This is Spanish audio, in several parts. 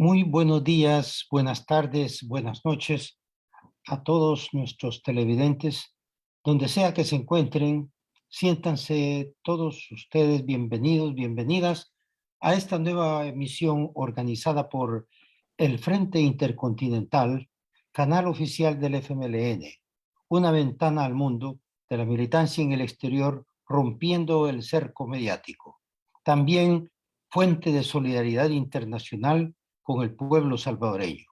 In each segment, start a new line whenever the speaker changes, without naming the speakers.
Muy buenos días, buenas tardes, buenas noches a todos nuestros televidentes. Donde sea que se encuentren, siéntanse todos ustedes bienvenidos, bienvenidas a esta nueva emisión organizada por el Frente Intercontinental, canal oficial del FMLN, una ventana al mundo de la militancia en el exterior, rompiendo el cerco mediático. También fuente de solidaridad internacional con el pueblo salvadoreño.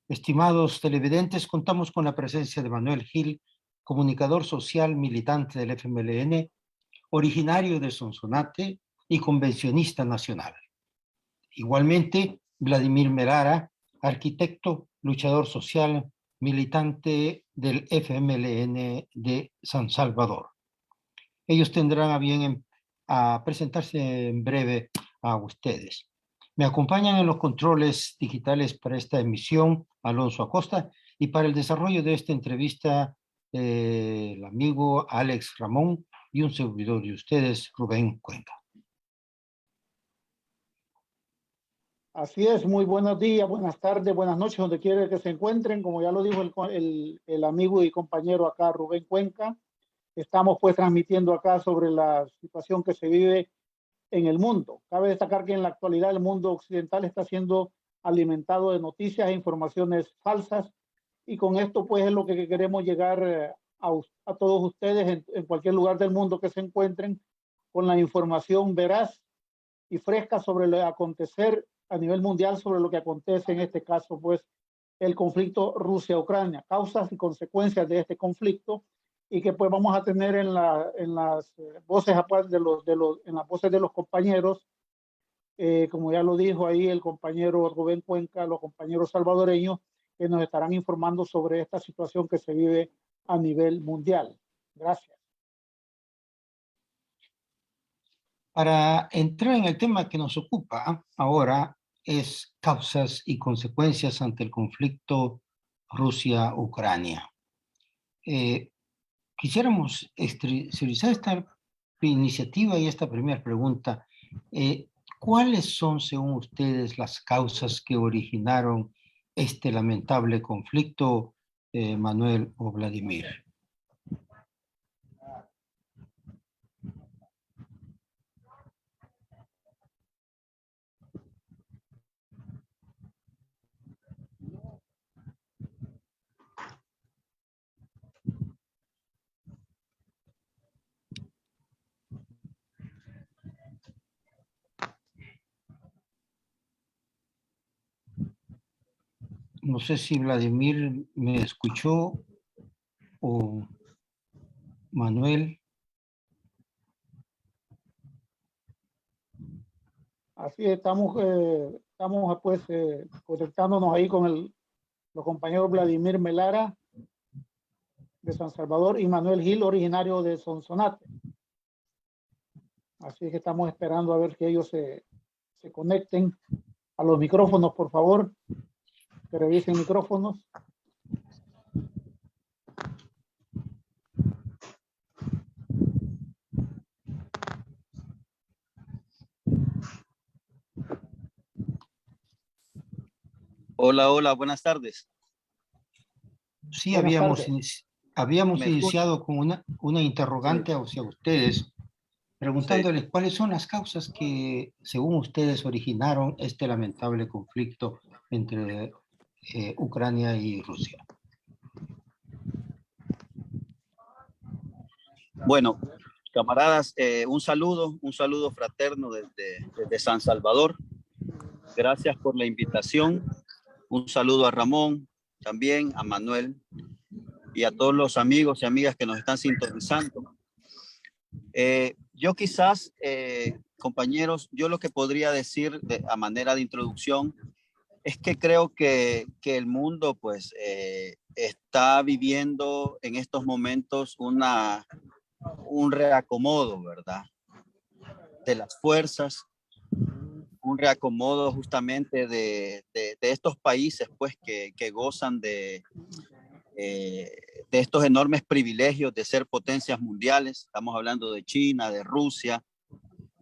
Estimados televidentes, contamos con la presencia de Manuel Gil, comunicador social militante del FMLN, originario de Sonsonate y convencionista nacional. Igualmente, Vladimir Merara, arquitecto, luchador social, militante del FMLN de San Salvador. Ellos tendrán a bien a presentarse en breve a ustedes. Me acompañan en los controles digitales para esta emisión Alonso Acosta y para el desarrollo de esta entrevista el amigo Alex Ramón y un servidor de ustedes, Rubén Cuenca.
Así es, muy buenos días, buenas tardes, buenas noches, donde quiera que se encuentren. Como ya lo dijo el amigo y compañero acá, Rubén Cuenca, estamos pues transmitiendo acá sobre la situación que se vive en el mundo. Cabe destacar que en la actualidad el mundo occidental está siendo alimentado de noticias e informaciones falsas, y con esto pues es lo que queremos llegar a todos ustedes en cualquier lugar del mundo que se encuentren, con la información veraz y fresca sobre lo que acontecer a nivel mundial, sobre lo que acontece en este caso pues el conflicto Rusia-Ucrania, causas y consecuencias de este conflicto, y que pues vamos a tener en las voces en las voces de los compañeros, como ya lo dijo ahí el compañero Rubén Cuenca, los compañeros salvadoreños que nos estarán informando sobre esta situación que se vive a nivel mundial. Gracias.
Para entrar en el tema que nos ocupa ahora, es causas y consecuencias ante el conflicto Rusia-Ucrania. Quisiéramos exteriorizar esta iniciativa y esta primera pregunta. ¿Cuáles son, según ustedes, las causas que originaron este lamentable conflicto, Manuel o Vladimir? No sé si Vladimir me escuchó o Manuel.
Así estamos pues conectándonos ahí con los compañeros Vladimir Melara de San Salvador y Manuel Gil, originario de Sonsonate. Así que estamos esperando a ver que ellos se conecten a los micrófonos, por favor, que revisen micrófonos.
Hola, hola, buenas tardes.
Sí,
Buenas
habíamos
¿Me
iniciado con una interrogante hacia ustedes, preguntándoles cuáles son las causas que, según ustedes, originaron este lamentable conflicto entre Ucrania y Rusia.
Bueno, camaradas, un saludo fraterno desde San Salvador. Gracias por la invitación. Un saludo a Ramón, también a Manuel y a todos los amigos y amigas que nos están sintonizando. Yo quizás, compañeros, yo lo que podría decir a manera de introducción es que creo que el mundo pues está viviendo en estos momentos un reacomodo, ¿verdad? De las fuerzas, un reacomodo justamente de estos países pues que gozan de estos enormes privilegios de ser potencias mundiales. Estamos hablando de China, de Rusia,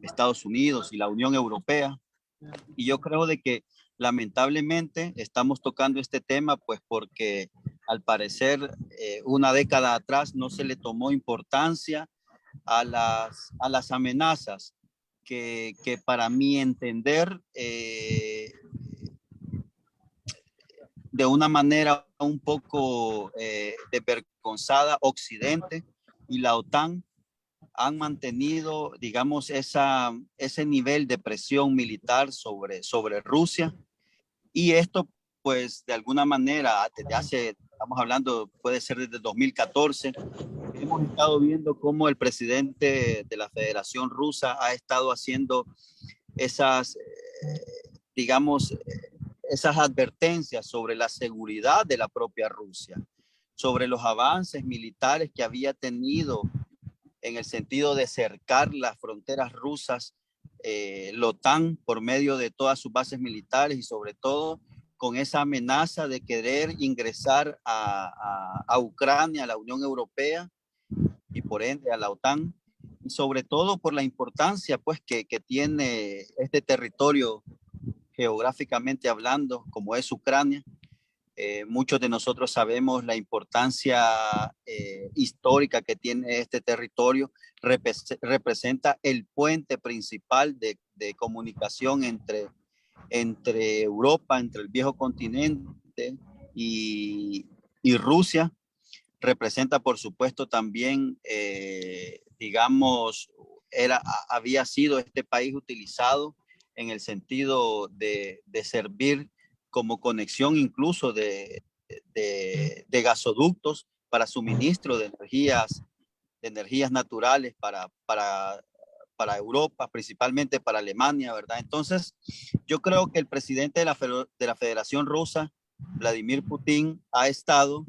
Estados Unidos y la Unión Europea. Y yo creo de que Lamentablemente estamos tocando este tema pues porque al parecer una década atrás no se le tomó importancia a las amenazas que para mi entender de una manera un poco desvergonzada Occidente y la OTAN han mantenido, digamos, ese nivel de presión militar sobre Rusia. Y esto, pues, de alguna manera, desde hace, estamos hablando, puede ser desde 2014, hemos estado viendo cómo el presidente de la Federación Rusa ha estado haciendo esas, digamos, esas advertencias sobre la seguridad de la propia Rusia, sobre los avances militares que había tenido en el sentido de cercar las fronteras rusas, la OTAN por medio de todas sus bases militares y sobre todo con esa amenaza de querer ingresar a Ucrania, a la Unión Europea y por ende a la OTAN, y sobre todo por la importancia pues que tiene este territorio geográficamente hablando, como es Ucrania. Muchos de nosotros sabemos la importancia histórica que tiene este territorio. Representa el puente principal de comunicación entre Europa, entre el viejo continente y Rusia. Representa, por supuesto, también, digamos, había sido este país utilizado en el sentido de servir como conexión incluso de gasoductos para suministro de energías naturales para Europa, principalmente para Alemania, ¿verdad? Entonces, yo creo que el presidente de la Federación Rusa, Vladimir Putin, ha estado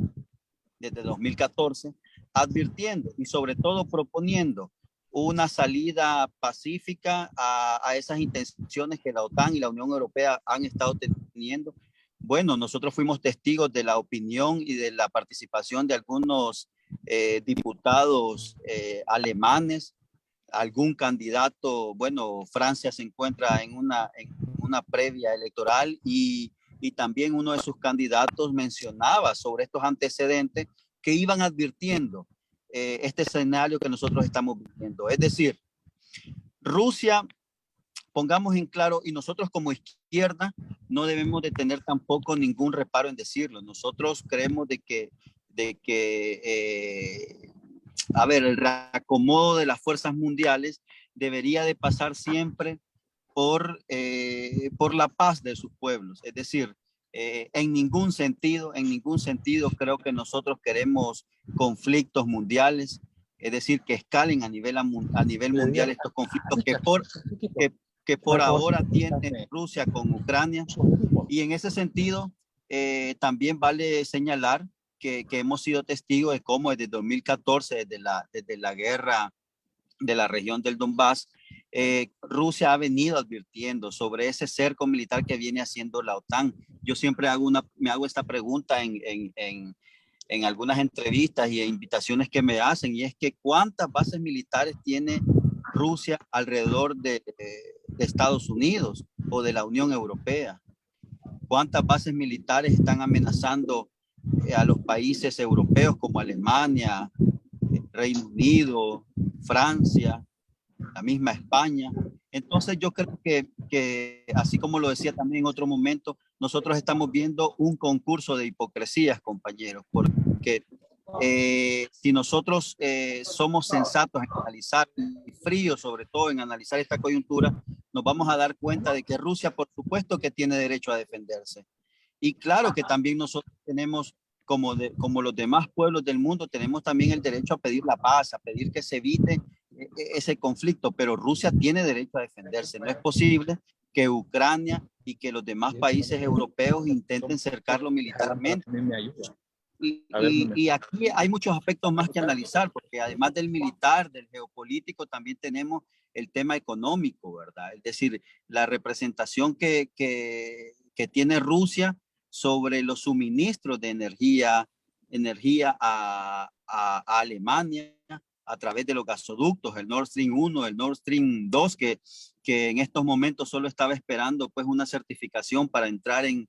desde 2014 advirtiendo y sobre todo proponiendo una salida pacífica a esas intenciones que la OTAN y la Unión Europea han estado teniendo. Bueno, nosotros fuimos testigos de la opinión y de la participación de algunos diputados alemanes, algún candidato. Bueno, Francia se encuentra en una previa electoral y también uno de sus candidatos mencionaba sobre estos antecedentes que iban advirtiendo este escenario que nosotros estamos viviendo. Es decir, Rusia, pongamos en claro, y nosotros como izquierda no debemos de tener tampoco ningún reparo en decirlo. Nosotros creemos de que a ver, el reacomodo de las fuerzas mundiales debería de pasar siempre por la paz de sus pueblos. Es decir, en ningún sentido creo que nosotros queremos conflictos mundiales, es decir, que escalen a nivel mundial estos conflictos que por ahora tiene Rusia con Ucrania. Y en ese sentido, también vale señalar que hemos sido testigos de cómo desde 2014, desde la guerra de la región del Donbass, Rusia ha venido advirtiendo sobre ese cerco militar que viene haciendo la OTAN. Yo siempre me hago esta pregunta en algunas entrevistas y invitaciones que me hacen, y es que ¿cuántas bases militares tiene Rusia alrededor de Estados Unidos o de la Unión Europea? ¿Cuántas bases militares están amenazando a los países europeos como Alemania, Reino Unido, Francia, la misma España? Entonces yo creo que así como lo decía también en otro momento, nosotros estamos viendo un concurso de hipocresías, compañeros, porque si nosotros somos sensatos en analizar y fríos sobre todo en analizar esta coyuntura, nos vamos a dar cuenta de que Rusia, por supuesto que tiene derecho a defenderse. Y claro que también nosotros tenemos, como los demás pueblos del mundo, tenemos también el derecho a pedir la paz, a pedir que se evite ese conflicto, pero Rusia tiene derecho a defenderse. No es posible que Ucrania y que los demás países europeos intenten cercarlo militarmente. Y aquí hay muchos aspectos más que analizar, porque además del militar, del geopolítico, también tenemos el tema económico, ¿verdad? Es decir, la representación que tiene Rusia sobre los suministros de energía a Alemania, a través de los gasoductos, el Nord Stream 1, el Nord Stream 2, que en estos momentos solo estaba esperando pues una certificación para entrar en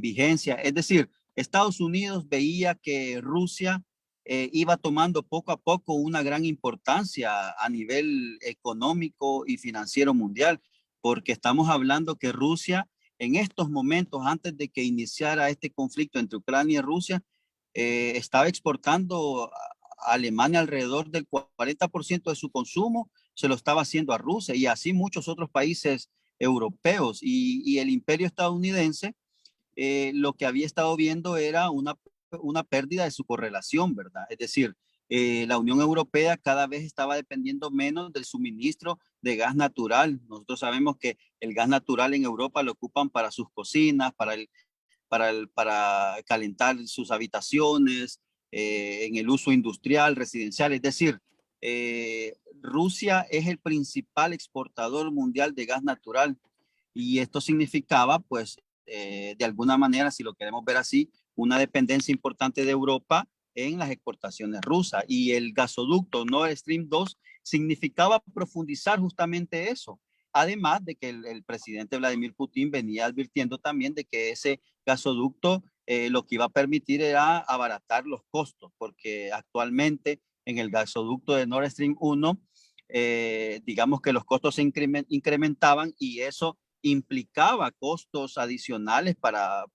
vigencia. Es decir, Estados Unidos veía que Rusia iba tomando poco a poco una gran importancia a nivel económico y financiero mundial, porque estamos hablando que Rusia en estos momentos, antes de que iniciara este conflicto entre Ucrania y Rusia, estaba exportando a Alemania alrededor del 40% de su consumo, se lo estaba haciendo a Rusia y así muchos otros países europeos. Y el imperio estadounidense lo que había estado viendo era una pérdida de su correlación, ¿verdad? Es decir, la Unión Europea cada vez estaba dependiendo menos del suministro de gas natural. Nosotros sabemos que el gas natural en Europa lo ocupan para sus cocinas, para calentar sus habitaciones, en el uso industrial, residencial. Es decir, Rusia es el principal exportador mundial de gas natural y esto significaba, pues, de alguna manera, si lo queremos ver así, una dependencia importante de Europa en las exportaciones rusas. Y el gasoducto Nord Stream 2 significaba profundizar justamente eso. Además de que el presidente Vladimir Putin venía advirtiendo también de que ese gasoducto lo que iba a permitir era abaratar los costos, porque actualmente en el gasoducto de Nord Stream 1, digamos que los costos se incrementaban y eso implicaba costos adicionales para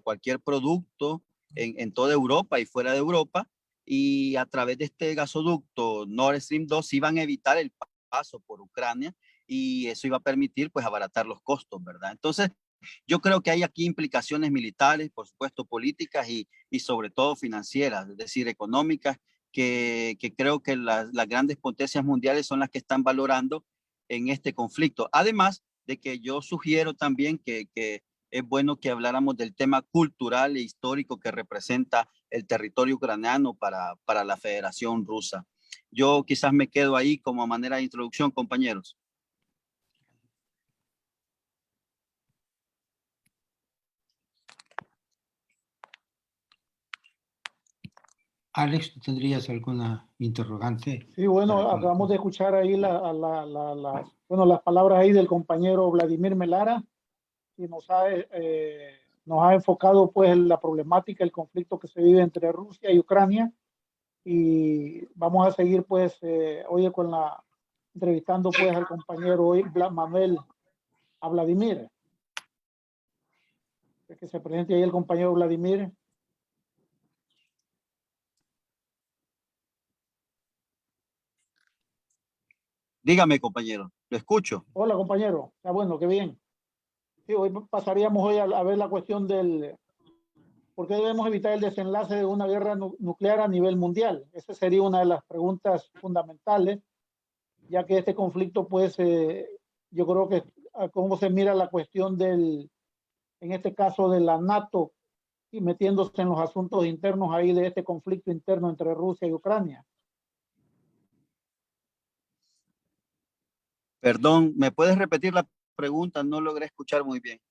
cualquier producto en toda Europa y fuera de Europa. Y a través de este gasoducto Nord Stream 2 iban a evitar el paso por Ucrania y eso iba a permitir pues abaratar los costos, ¿verdad? Entonces, yo creo que hay aquí implicaciones militares, por supuesto políticas y sobre todo financieras, es decir, económicas, que creo que las grandes potencias mundiales son las que están valorando en este conflicto. Además de que yo sugiero también que es bueno que habláramos del tema cultural e histórico que representa el territorio ucraniano para la Federación Rusa. Yo quizás me quedo ahí como manera de introducción, compañeros.
Alex, ¿tú tendrías alguna interrogante?
Sí, bueno, acabamos de escuchar ahí las palabras ahí del compañero Vladimir Melara y nos ha enfocado pues en la problemática, el conflicto que se vive entre Rusia y Ucrania y vamos a seguir pues hoy entrevistando pues al compañero hoy Manuel a Vladimir. Que se presente ahí el compañero Vladimir.
Dígame, compañero, lo escucho.
Hola, compañero. Está bueno, qué bien. Sí, hoy pasaríamos hoy a ver la cuestión del por qué debemos evitar el desenlace de una guerra nuclear a nivel mundial. Esa sería una de las preguntas fundamentales, ya que este conflicto, pues, yo creo que cómo se mira la cuestión en este caso de la NATO y metiéndose en los asuntos internos ahí de este conflicto interno entre Rusia y Ucrania.
Perdón, ¿me puedes repetir la pregunta? No logré escuchar muy bien.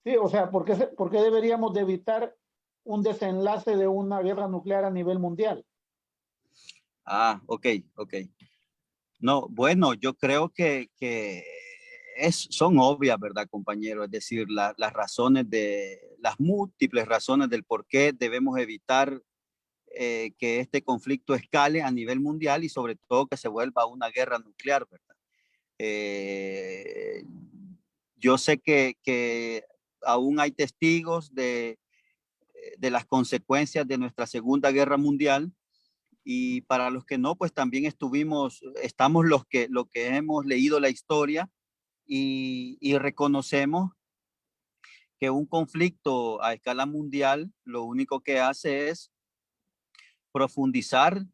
Sí, o sea, ¿por qué deberíamos de evitar un desenlace de una guerra nuclear a nivel mundial?
Ah, ok. No, bueno, yo creo que son obvias, ¿verdad, compañero? Es decir, las múltiples razones del por qué debemos evitar que este conflicto escale a nivel mundial y sobre todo que se vuelva una guerra nuclear, ¿verdad? Eh, yo sé que aún hay testigos de las consecuencias de nuestra Segunda Guerra Mundial y para los que no, pues también estamos los que hemos leído la historia y reconocemos que un conflicto a escala mundial lo único que hace es profundizar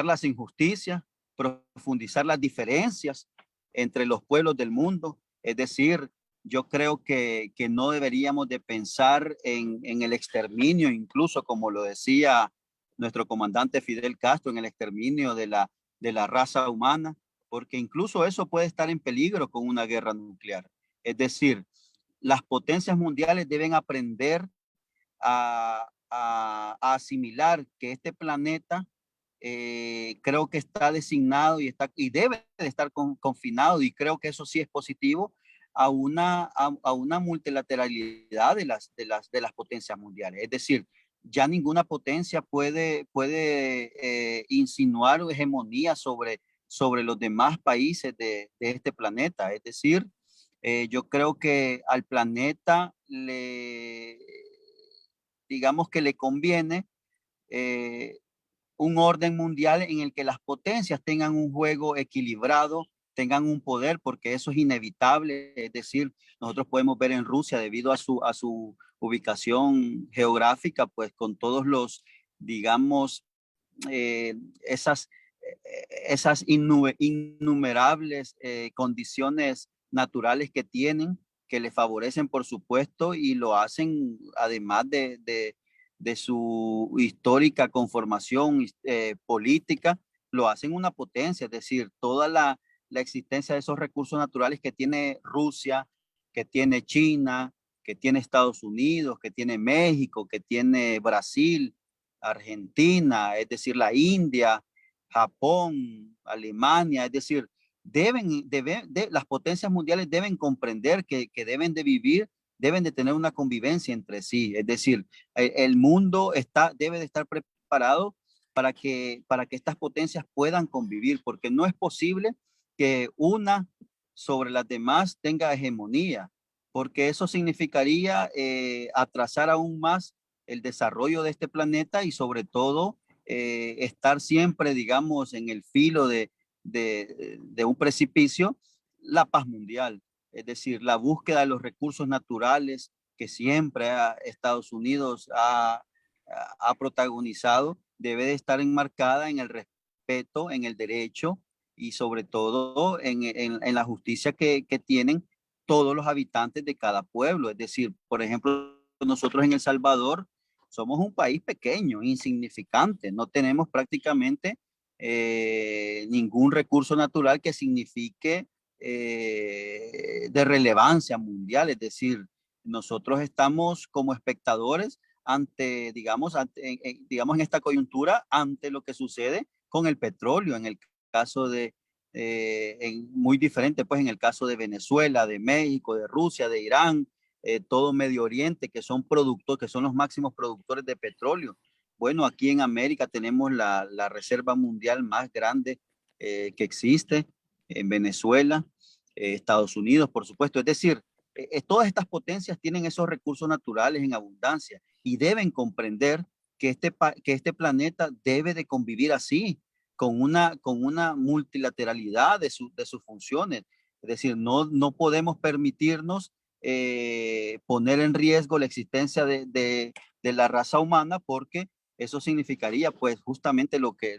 las injusticias, profundizar las diferencias entre los pueblos del mundo. Es decir, yo creo que no deberíamos de pensar en el exterminio, incluso como lo decía nuestro comandante Fidel Castro, en el exterminio de la raza humana, porque incluso eso puede estar en peligro con una guerra nuclear. Es decir, las potencias mundiales deben aprender a a asimilar que este planeta creo que está designado y debe de estar confinado, y creo que eso sí es positivo, a una multilateralidad de las potencias mundiales. Es decir, ya ninguna potencia puede insinuar hegemonía sobre los demás países de este planeta. Es decir, yo creo que al planeta digamos que le conviene eh, un orden mundial en el que las potencias tengan un juego equilibrado, tengan un poder, porque eso es inevitable. Es decir, nosotros podemos ver en Rusia, debido a su ubicación geográfica, pues con todos los, digamos, eh, esas, esas innumerables condiciones naturales que tienen, que le favorecen, por supuesto, y lo hacen además de su histórica conformación política, lo hacen una potencia. Es decir, toda la existencia de esos recursos naturales que tiene Rusia, que tiene China, que tiene Estados Unidos, que tiene México, que tiene Brasil, Argentina, es decir, la India, Japón, Alemania, es decir, las potencias mundiales deben comprender que deben de vivir, deben de tener una convivencia entre sí. Es decir, el mundo debe de estar preparado para que estas potencias puedan convivir, porque no es posible que una sobre las demás tenga hegemonía, porque eso significaría atrasar aún más el desarrollo de este planeta, y sobre todo estar siempre, digamos, en el filo de un precipicio, la paz mundial. Es decir, la búsqueda de los recursos naturales que siempre Estados Unidos ha protagonizado, debe de estar enmarcada en el respeto, en el derecho, y sobre todo en la justicia que tienen todos los habitantes de cada pueblo. Es decir, por ejemplo, nosotros en El Salvador somos un país pequeño, insignificante, no tenemos prácticamente ningún recurso natural que signifique de relevancia mundial. Es decir, nosotros estamos como espectadores ante, digamos, digamos, en esta coyuntura, ante lo que sucede con el petróleo, en el caso muy diferente, pues en el caso de Venezuela, de México, de Rusia, de Irán, todo Medio Oriente, que son que son los máximos productores de petróleo. Bueno, aquí en América tenemos la reserva mundial más grande que existe, en Venezuela, Estados Unidos, por supuesto. Es decir, todas estas potencias tienen esos recursos naturales en abundancia, y deben comprender que este planeta debe de convivir así, con una multilateralidad de sus funciones. Es decir, no podemos permitirnos poner en riesgo la existencia de la raza humana, porque eso significaría pues justamente lo que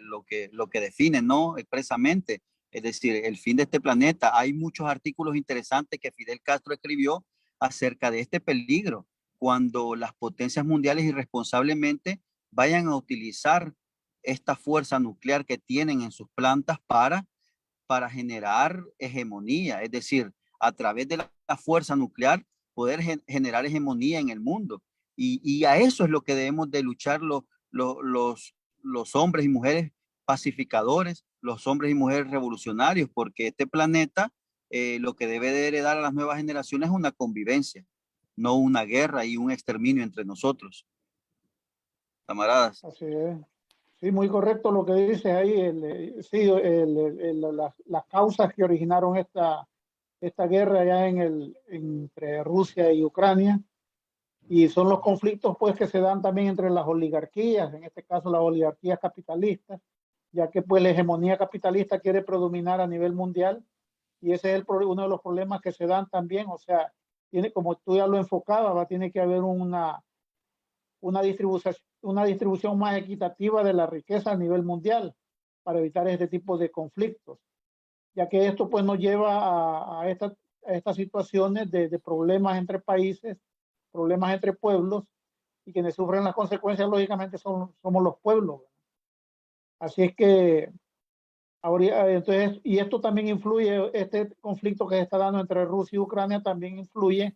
define, ¿no? Expresamente. Es decir, el fin de este planeta. Hay muchos artículos interesantes que Fidel Castro escribió acerca de este peligro, cuando las potencias mundiales irresponsablemente vayan a utilizar esta fuerza nuclear que tienen en sus plantas para generar hegemonía. Es decir, a través de la fuerza nuclear poder generar hegemonía en el mundo. Y a eso es lo que debemos de luchar los hombres y mujeres pacificadores, los hombres y mujeres revolucionarios, porque este planeta lo que debe de heredar a las nuevas generaciones es una convivencia, no una guerra y un exterminio entre nosotros. Camaradas.
Así es. Sí, muy correcto lo que dices ahí. Sí, las causas que originaron esta guerra allá entre Rusia y Ucrania, y son los conflictos pues que se dan también entre las oligarquías, en este caso las oligarquías capitalistas, ya que pues la hegemonía capitalista quiere predominar a nivel mundial, y ese es uno de los problemas que se dan también. O sea, como tú ya lo enfocabas, tiene que haber una distribución más equitativa de la riqueza a nivel mundial para evitar este tipo de conflictos, ya que esto pues nos lleva a estas situaciones de problemas entre países, problemas entre pueblos, y quienes sufren las consecuencias lógicamente somos los pueblos. Así es que ahora, entonces, y esto también influye, este conflicto que se está dando entre Rusia y Ucrania también influye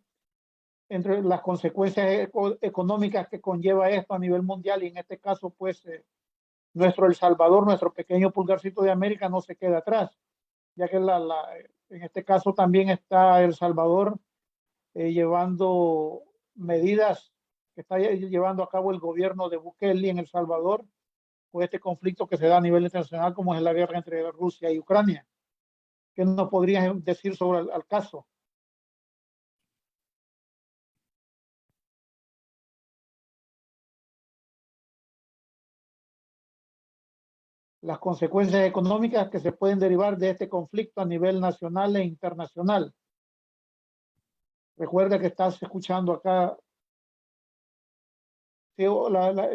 entre las consecuencias económicas que conlleva esto a nivel mundial, y en este caso, pues, nuestro El Salvador, nuestro pequeño pulgarcito de América, no se queda atrás, ya que en este caso también está El Salvador llevando medidas que está llevando a cabo el gobierno de Bukele en El Salvador, por este conflicto que se da a nivel internacional, como es la guerra entre Rusia y Ucrania. ¿Qué nos podrías decir sobre el caso? Las consecuencias económicas que se pueden derivar de este conflicto a nivel nacional e internacional. Recuerda que estás escuchando acá. Sí,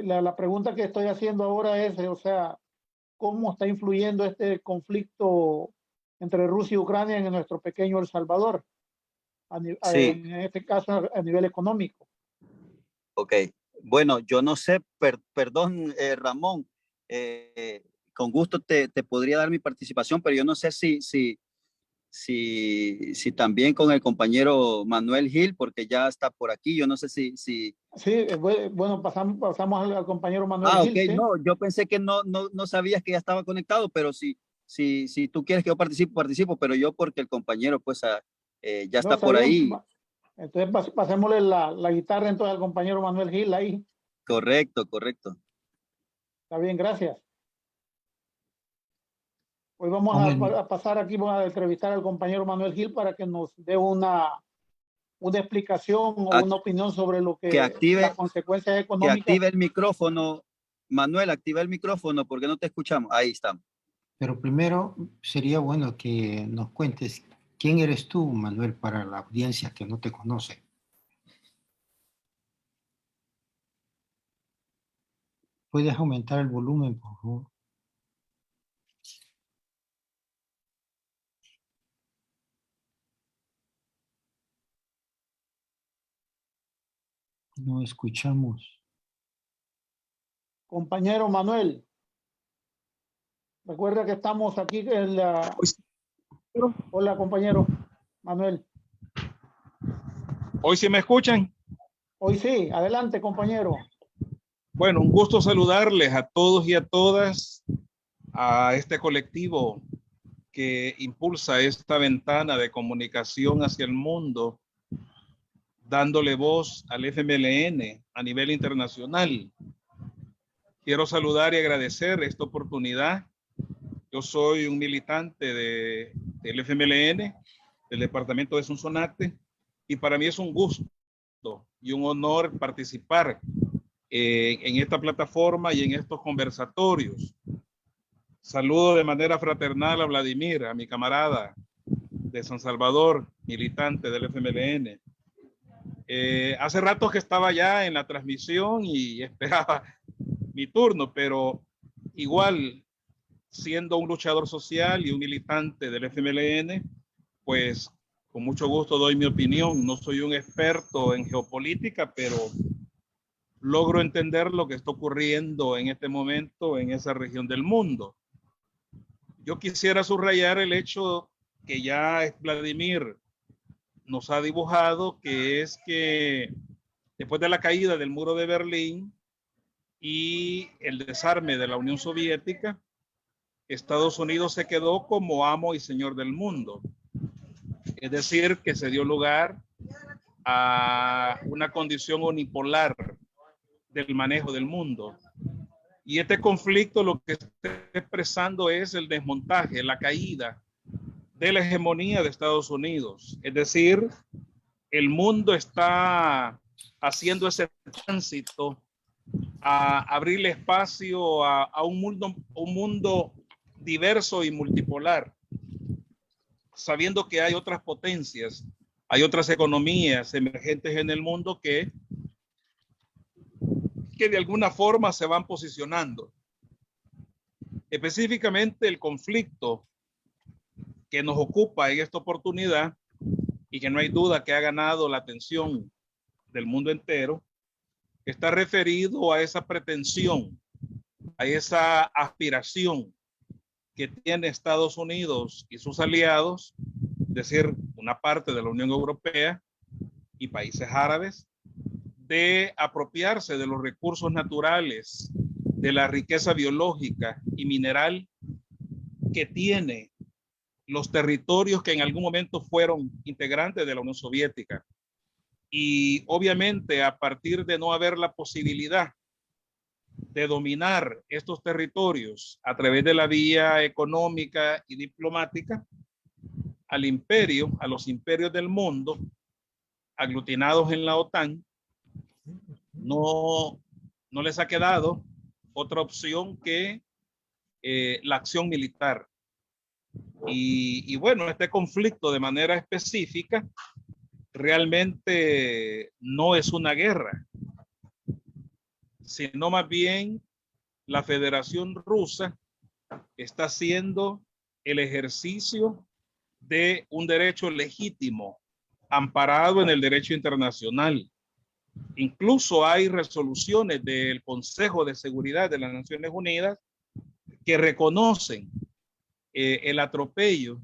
la pregunta que estoy haciendo ahora es, o sea, ¿cómo está influyendo este conflicto entre Rusia y Ucrania en nuestro pequeño El Salvador?
Sí,
En este caso, a nivel económico.
ok. Bueno, yo no sé, perdón, Ramón, con gusto te podría dar mi participación, pero yo no sé si también con el compañero Manuel Gil, porque ya está por aquí, yo no sé si...
Sí, bueno, pasamos al compañero Manuel
Ah, ok,
Gil, ¿sí?
no, yo pensé que no sabías que ya estaba conectado, pero si tú quieres que yo participo, pero yo porque el compañero pues ya
No,
está
está
por
bien.
ahí.
Entonces pasémosle la guitarra entonces al compañero Manuel Gil ahí.
Correcto, correcto.
Está bien, gracias. Hoy vamos
Con el,
a pasar aquí, vamos a entrevistar al compañero Manuel Gil para que nos dé una explicación o
A-
una opinión sobre lo
que
que las
active,
consecuencias
que
económicas.
active el micrófono. Manuel, activa el micrófono porque no te escuchamos. Ahí estamos.
pero primero sería bueno que nos cuentes quién eres tú, Manuel, para la audiencia que no te conoce. ¿Puedes aumentar el volumen, por favor? No escuchamos.
Compañero Manuel, recuerda que estamos aquí en la... Hola, compañero Manuel.
Hoy sí me escuchan.
Hoy sí, adelante, compañero.
Bueno, un gusto saludarles a todos y a todas, a este colectivo que impulsa esta ventana de comunicación hacia el mundo, dándole voz al FMLN a nivel internacional. Quiero saludar y agradecer esta oportunidad. Yo soy un militante del FMLN, del departamento de Sonsonate, y para mí es un gusto y un honor participar en esta plataforma y en estos conversatorios. Saludo de manera fraternal a Vladimir, a mi camarada de San Salvador, militante del FMLN. Hace rato que estaba ya en la transmisión y esperaba mi turno, pero igual, siendo un luchador social y un militante del FMLN, pues con mucho gusto doy mi opinión. No soy un experto en geopolítica, pero logro entender lo que está ocurriendo en este momento en esa región del mundo. Yo quisiera subrayar el hecho que ya Vladimir nos ha dibujado, que es que después de la caída del muro de Berlín y el desarme de la Unión Soviética, Estados Unidos se quedó como amo y señor del mundo. Es decir, que se dio lugar a una condición unipolar del manejo del mundo. Y este conflicto lo que está expresando es el desmontaje, la caída de la hegemonía de Estados Unidos. Es decir, el mundo está haciendo ese tránsito a abrirle espacio a un mundo diverso y multipolar, sabiendo que hay otras potencias, hay otras economías emergentes en el mundo que de alguna forma se van posicionando. Específicamente el conflicto que nos ocupa en esta oportunidad y que no hay duda que ha ganado la atención del mundo entero, está referido a esa pretensión, a esa aspiración que tiene Estados Unidos y sus aliados, es decir, una parte de la Unión Europea, y países árabes de apropiarse de los recursos naturales, de la riqueza biológica y mineral que tiene los territorios que en algún momento fueron integrantes de la Unión Soviética. Y obviamente, a partir de no haber la posibilidad de dominar estos territorios a través de la vía económica y diplomática, al imperio, a los imperios del mundo, aglutinados en la OTAN, no les ha quedado otra opción que la acción militar. Y bueno, este conflicto de manera específica realmente no es una guerra, sino más bien la Federación Rusa está haciendo el ejercicio de un derecho legítimo amparado en el derecho internacional. Incluso hay resoluciones del Consejo de Seguridad de las Naciones Unidas que reconocen el atropello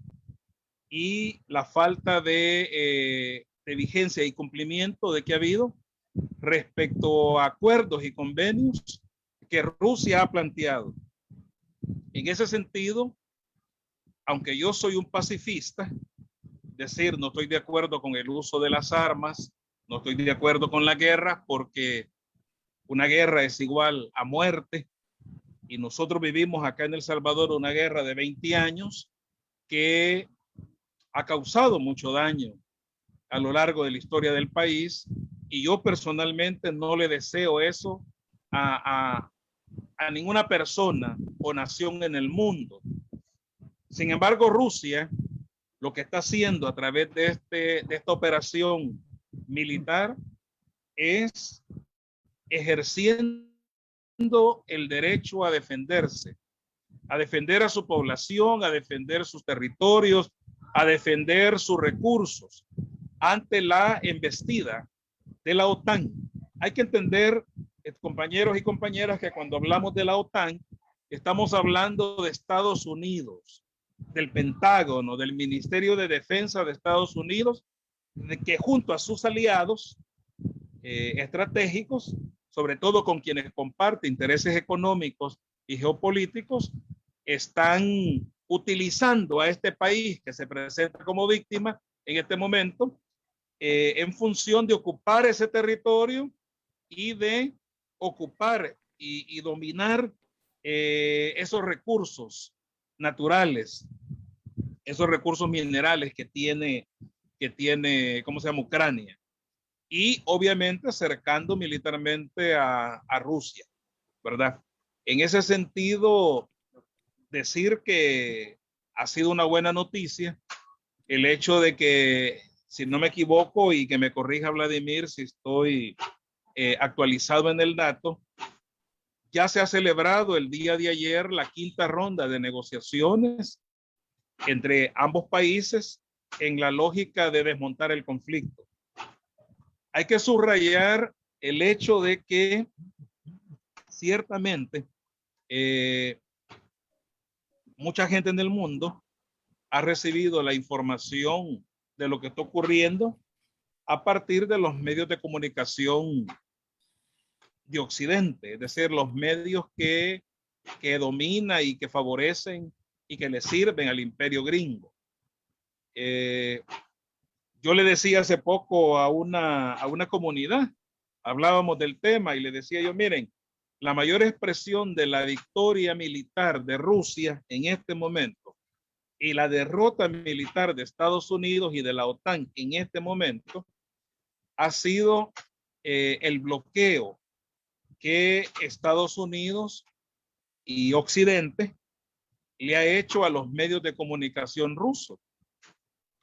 y la falta de vigencia y cumplimiento de que ha habido respecto a acuerdos y convenios que Rusia ha planteado. En ese sentido, aunque yo soy un pacifista, decir no estoy de acuerdo con el uso de las armas, no estoy de acuerdo con la guerra, porque una guerra es igual a muerte, y nosotros vivimos acá en El Salvador una guerra de 20 años que ha causado mucho daño a lo largo de la historia del país, y yo personalmente no le deseo eso a ninguna persona o nación en el mundo. Sin embargo, Rusia lo que está haciendo a través de esta operación militar es ejerciendo el derecho a defenderse, a defender a su población, a defender sus territorios, a defender sus recursos ante la embestida de la OTAN. Hay que entender, compañeros y compañeras, que cuando hablamos de la OTAN, estamos hablando de Estados Unidos, del Pentágono, del Ministerio de Defensa de Estados Unidos, que junto a sus aliados estratégicos, sobre todo con quienes comparte intereses económicos y geopolíticos, están utilizando a este país que se presenta como víctima en este momento en función de ocupar ese territorio y de ocupar y dominar esos recursos naturales, esos recursos minerales que tiene, ¿cómo se llama? Ucrania. Y obviamente acercando militarmente a Rusia, ¿verdad? En ese sentido, decir que ha sido una buena noticia el hecho de que, si no me equivoco, y que me corrija Vladimir si estoy actualizado en el dato, ya se ha celebrado el día de ayer la quinta ronda de negociaciones entre ambos países en la lógica de desmontar el conflicto. Hay que subrayar el hecho de que ciertamente mucha gente en el mundo ha recibido la información de lo que está ocurriendo a partir de los medios de comunicación de Occidente, es decir, los medios que domina y que favorecen y que le sirven al imperio gringo. Yo le decía hace poco a una comunidad, hablábamos del tema y le decía yo, miren, la mayor expresión de la victoria militar de Rusia en este momento y la derrota militar de Estados Unidos y de la OTAN en este momento ha sido el bloqueo que Estados Unidos y Occidente le ha hecho a los medios de comunicación rusos.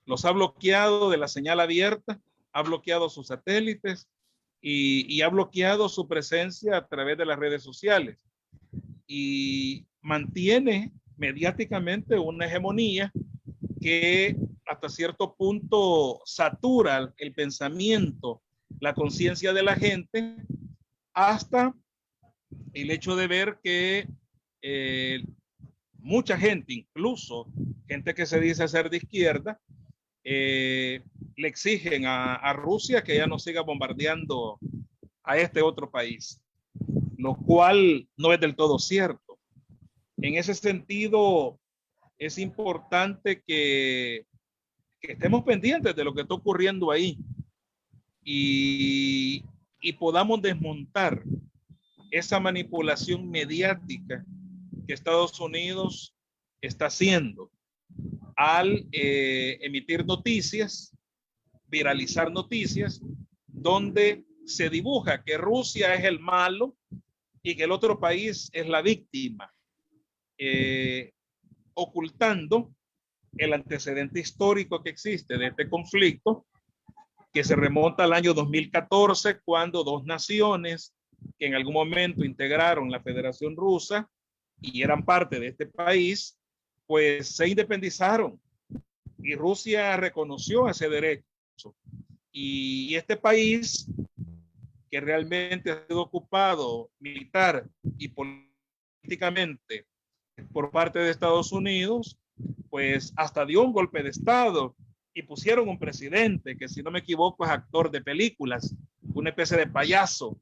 Los ha bloqueado de la señal abierta, ha bloqueado sus satélites y ha bloqueado su presencia a través de las redes sociales. Y mantiene mediáticamente una hegemonía que hasta cierto punto satura el pensamiento, la conciencia de la gente, hasta el hecho de ver que mucha gente, incluso gente que se dice ser de izquierda, le exigen a Rusia que ya no siga bombardeando a este otro país, lo cual no es del todo cierto. En ese sentido, es importante que estemos pendientes de lo que está ocurriendo ahí y podamos desmontar esa manipulación mediática que Estados Unidos está haciendo al emitir noticias, viralizar noticias, donde se dibuja que Rusia es el malo y que el otro país es la víctima, ocultando el antecedente histórico que existe de este conflicto, que se remonta al año 2014, cuando dos naciones que en algún momento integraron la Federación Rusa y eran parte de este país, pues se independizaron y Rusia reconoció ese derecho. Y este país, que realmente ha sido ocupado militar y políticamente por parte de Estados Unidos, pues hasta dio un golpe de Estado y pusieron un presidente que, si no me equivoco, es actor de películas, una especie de payaso,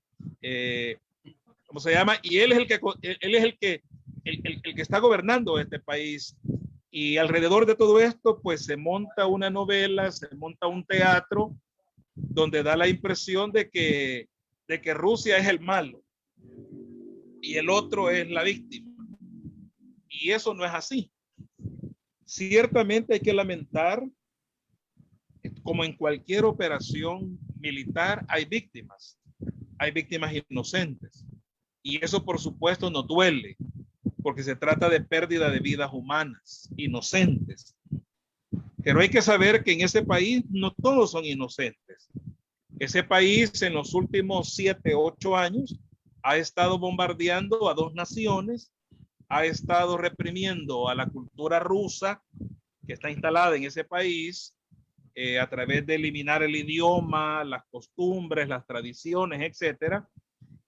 ¿cómo se llama? Y él es el que está gobernando este país. Y alrededor de todo esto, pues se monta una novela, se monta un teatro donde da la impresión de que Rusia es el malo y el otro es la víctima. Y eso no es así. Ciertamente hay que lamentar, como en cualquier operación militar, hay víctimas inocentes. Y eso, por supuesto, nos duele, porque se trata de pérdida de vidas humanas, inocentes. Pero hay que saber que en ese país no todos son inocentes. Ese país en los últimos 7, 8 años ha estado bombardeando a dos naciones, ha estado reprimiendo a la cultura rusa que está instalada en ese país, a través de eliminar el idioma, las costumbres, las tradiciones, etcétera.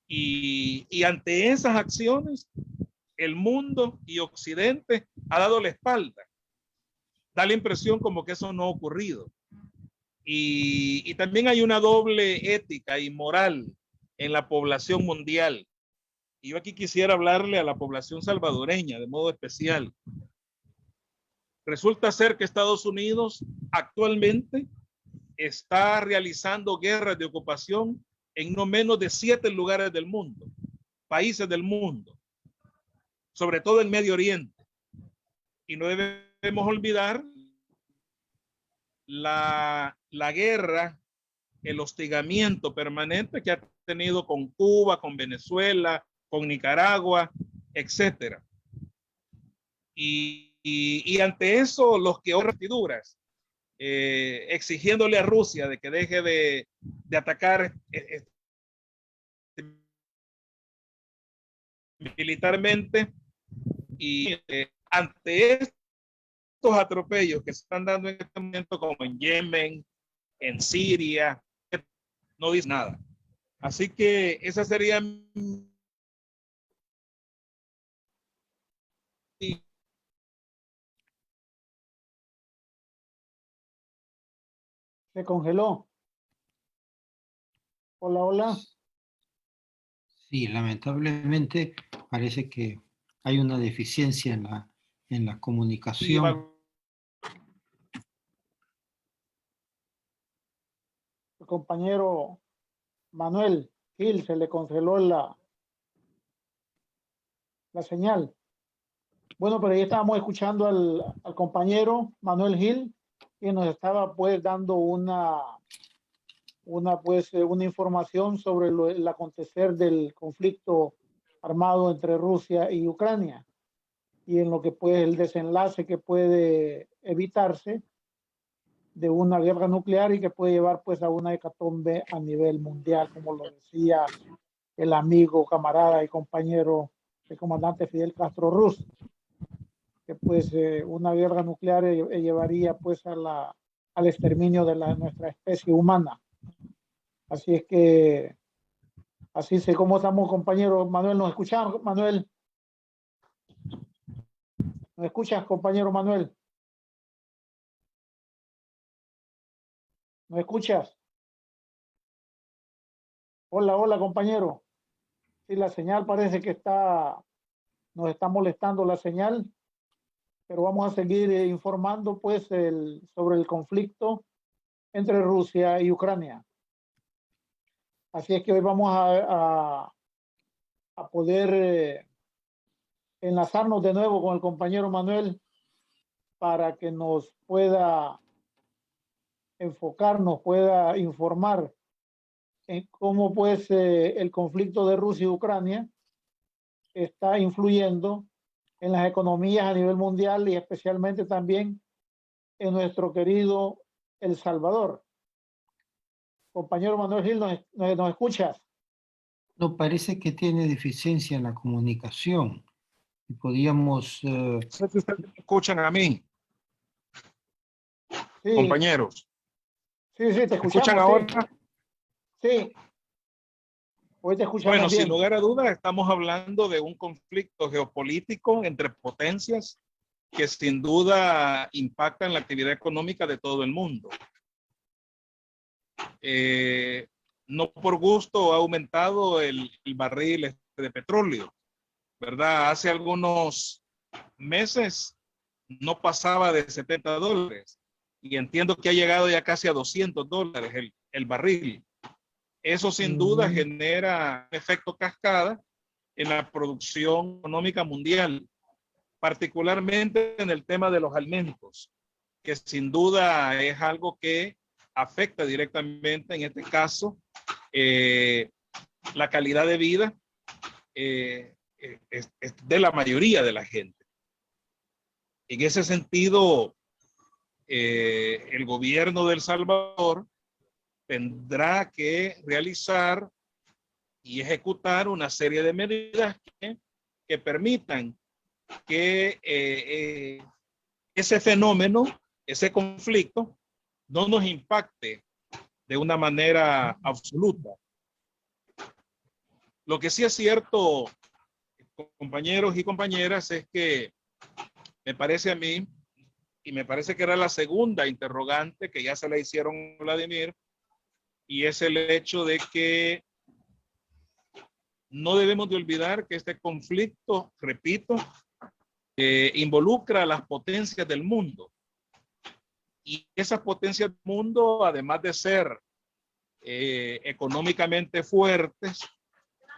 Y ante esas acciones, el mundo y Occidente ha dado la espalda. Da la impresión como que eso no ha ocurrido. Y también hay una doble ética y moral en la población mundial. Y yo aquí quisiera hablarle a la población salvadoreña de modo especial. Resulta ser que Estados Unidos actualmente está realizando guerras de ocupación en no menos de 7 lugares del mundo, países del mundo, sobre todo en Medio Oriente. Y no debemos olvidar la guerra, el hostigamiento permanente que ha tenido con Cuba, con Venezuela, con Nicaragua, etcétera. Y ante eso, los que ahora vestiduras, exigiéndole a Rusia de que deje de atacar militarmente, y ante estos atropellos que se están dando en este momento, como en Yemen, en Siria, no dice nada. Así que esa sería
Se congeló. Hola, hola.
Sí, lamentablemente parece que hay una deficiencia en la comunicación.
El compañero Manuel Gil se le congeló la señal. Bueno, pero ahí estábamos escuchando al compañero Manuel Gil, que nos estaba pues dando una información sobre el acontecer del conflicto armado entre Rusia y Ucrania, y en lo que puede el desenlace que puede evitarse de una guerra nuclear y que puede llevar pues a una hecatombe a nivel mundial, como lo decía el amigo, camarada y compañero, el comandante Fidel Castro Ruz, que pues una guerra nuclear llevaría pues al exterminio de nuestra especie humana. Así es que, así es como estamos, compañero Manuel. ¿Nos escuchamos, Manuel? ¿Nos escuchas, compañero Manuel? ¿Me escuchas? Hola, hola, compañero. Sí, la señal parece que nos está molestando la señal, pero vamos a seguir informando pues sobre el conflicto entre Rusia y Ucrania. Así es que hoy vamos a poder enlazarnos de nuevo con el compañero Manuel para que nos pueda enfocar, nos pueda informar en cómo pues el conflicto de Rusia y Ucrania está influyendo en las economías a nivel mundial y especialmente también en nuestro querido El Salvador. Compañero Manuel Gil, ¿nos escuchas?
No, parece que tiene deficiencia en la comunicación. Y podíamos...
Sé que ustedes me escuchan a mí,
Sí,
compañeros.
sí, te
¿Me
escuchamos.
escuchan ahora?
Sí, hoy te escuchamos
Bueno,
bien.
sin lugar a dudas, estamos hablando de un conflicto geopolítico entre potencias que sin duda impactan la actividad económica de todo el mundo. No por gusto ha aumentado el barril de petróleo, ¿verdad? Hace algunos meses no pasaba de $70 y entiendo que ha llegado ya casi a $200 el barril. Eso sin duda genera un efecto cascada en la producción económica mundial, particularmente en el tema de los alimentos, que sin duda es algo que afecta directamente, en este caso, la calidad de vida de la mayoría de la gente. En ese sentido, el gobierno de El Salvador tendrá que realizar y ejecutar una serie de medidas que permitan que ese fenómeno, ese conflicto, no nos impacte de una manera absoluta. Lo que sí es cierto, compañeros y compañeras, es que me parece a mí, y me parece que era la segunda interrogante que ya se le hicieron a Vladimir, y es el hecho de que no debemos de olvidar que este conflicto, repito, involucra a las potencias del mundo. Y esas potencias del mundo, además de ser económicamente fuertes,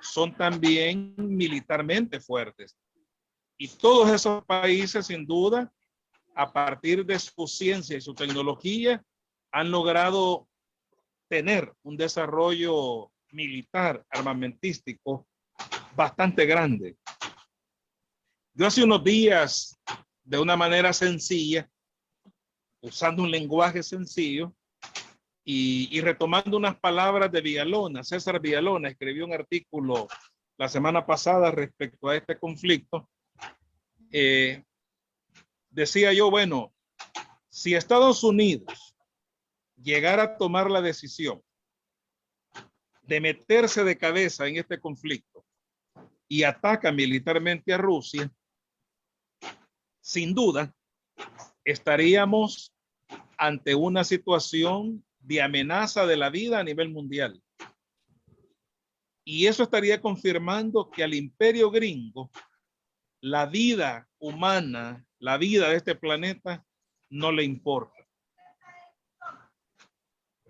son también militarmente fuertes. Y todos esos países, sin duda, a partir de su ciencia y su tecnología, han logrado tener un desarrollo militar, armamentístico, bastante grande. Yo hace unos días, de una manera sencilla, usando un lenguaje sencillo y retomando unas palabras de Villalona, César Villalona escribió un artículo la semana pasada respecto a este conflicto. Decía yo, bueno, si Estados Unidos llegara a tomar la decisión de meterse de cabeza en este conflicto y ataca militarmente a Rusia, sin duda estaríamos ante una situación de amenaza de la vida a nivel mundial. Y eso estaría confirmando que al imperio gringo la vida humana, la vida de este planeta no le importa.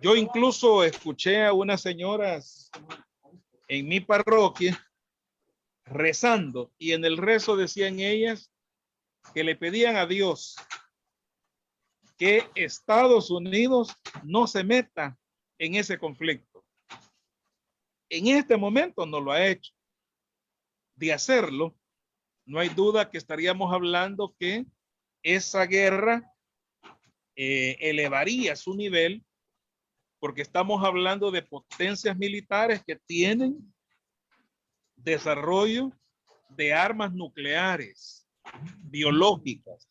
Yo incluso escuché a unas señoras en mi parroquia rezando, y en el rezo decían ellas que le pedían a Dios que Estados Unidos no se meta en ese conflicto. En este momento no lo ha hecho. De hacerlo, no hay duda que estaríamos hablando que esa guerra elevaría su nivel, porque estamos hablando de potencias militares que tienen desarrollo de armas nucleares, biológicas.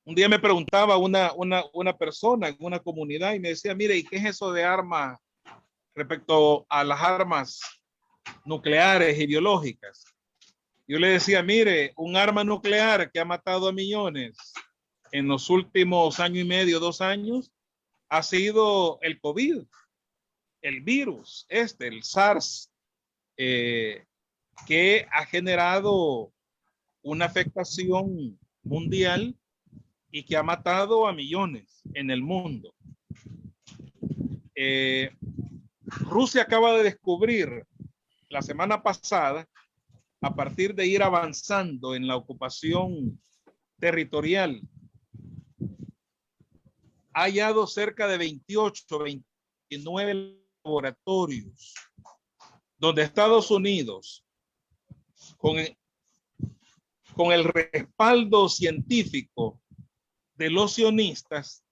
Un día me preguntaba una persona en una comunidad y me decía, mire, ¿y qué es eso de armas respecto a las armas nucleares y biológicas? Yo le decía, mire, un arma nuclear que ha matado a millones en los últimos año y medio, 2 años, ha sido el COVID, el virus, el SARS, que ha generado una afectación mundial y que ha matado a millones en el mundo. Rusia acaba de descubrir la semana pasada, a partir de ir avanzando en la ocupación territorial, ha hallado cerca de 28, 29 laboratorios donde Estados Unidos, con el respaldo científico de los sionistas,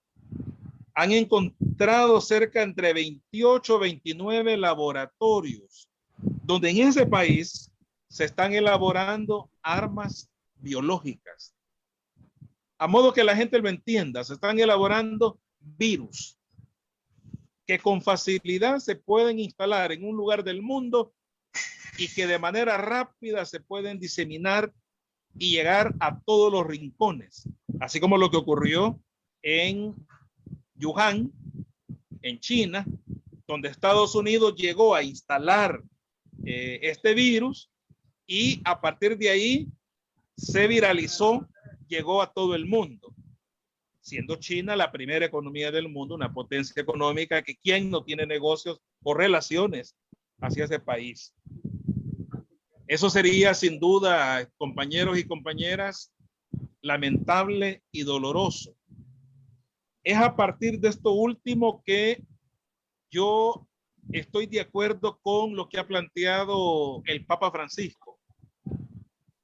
han encontrado cerca entre 28 29 laboratorios donde en ese país se están elaborando armas biológicas. A modo que la gente lo entienda, se están elaborando virus que con facilidad se pueden instalar en un lugar del mundo y que de manera rápida se pueden diseminar y llegar a todos los rincones, así como lo que ocurrió en Wuhan, en China, donde Estados Unidos llegó a instalar este virus y a partir de ahí se viralizó, llegó a todo el mundo, siendo China la primera economía del mundo, una potencia económica que quién no tiene negocios o relaciones hacia ese país. Eso sería sin duda, compañeros y compañeras, lamentable y doloroso. Es a partir de esto último que yo estoy de acuerdo con lo que ha planteado el Papa Francisco.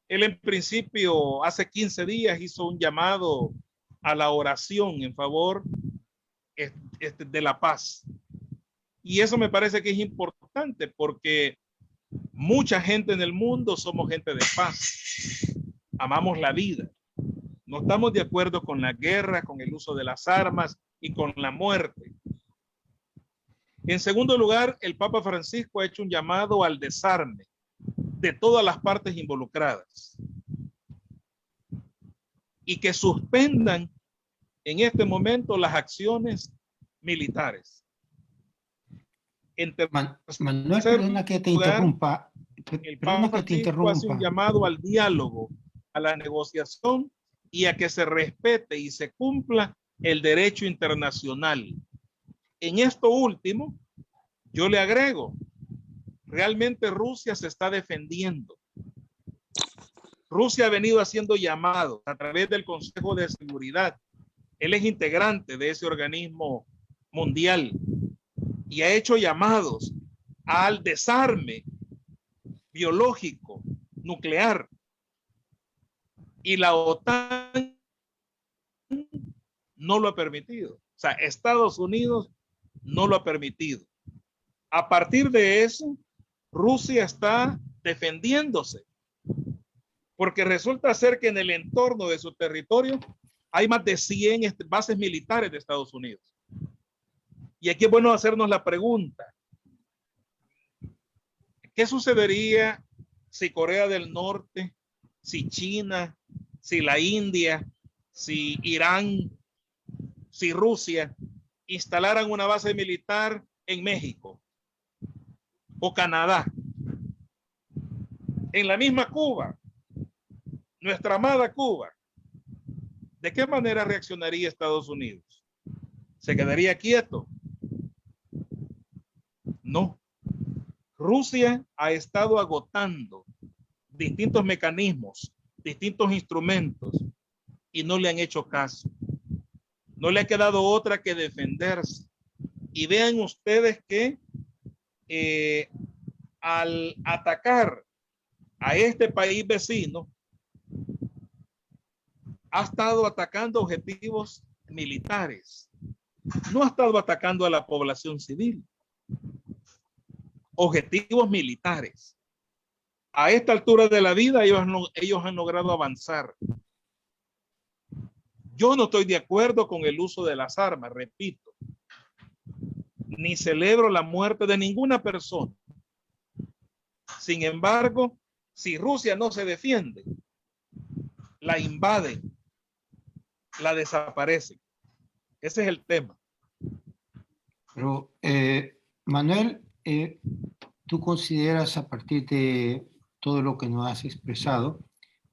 Él en principio hace 15 días hizo un llamado a la oración en favor de la paz. Y eso me parece que es importante porque mucha gente en el mundo somos gente de paz. Amamos la vida. No estamos de acuerdo con la guerra, con el uso de las armas y con la muerte. En segundo lugar, el Papa Francisco ha hecho un llamado al desarme de todas las partes involucradas y que suspendan en este momento las acciones militares.
Manuel, perdona que te interrumpa.
El Papa Francisco hace un llamado al diálogo, a la negociación y a que se respete y se cumpla el derecho internacional. En esto último, yo le agrego, realmente Rusia se está defendiendo. Rusia ha venido haciendo llamados a través del Consejo de Seguridad. Él es integrante de ese organismo mundial y ha hecho llamados al desarme biológico, nuclear. Y la OTAN no lo ha permitido. O sea, Estados Unidos no lo ha permitido. A partir de eso, Rusia está defendiéndose. Porque resulta ser que en el entorno de su territorio hay más de 100 bases militares de Estados Unidos. Y aquí es bueno hacernos la pregunta. ¿Qué sucedería si Corea del Norte, si China, si la India, si Irán, si Rusia instalaran una base militar en México o Canadá, en la misma Cuba, nuestra amada Cuba? ¿De qué manera reaccionaría Estados Unidos? ¿Se quedaría quieto? No. Rusia ha estado agotando distintos mecanismos, distintos instrumentos y no le han hecho caso. No le ha quedado otra que defenderse. Y vean ustedes que al atacar a este país vecino, ha estado atacando objetivos militares. No ha estado atacando a la población civil. Objetivos militares. A esta altura de la vida ellos han logrado avanzar. Yo no estoy de acuerdo con el uso de las armas, repito. Ni celebro la muerte de ninguna persona. Sin embargo, si Rusia no se defiende, la invaden, la desaparecen. Ese es el tema.
Pero, Manuel, ¿tú consideras a partir de todo lo que nos has expresado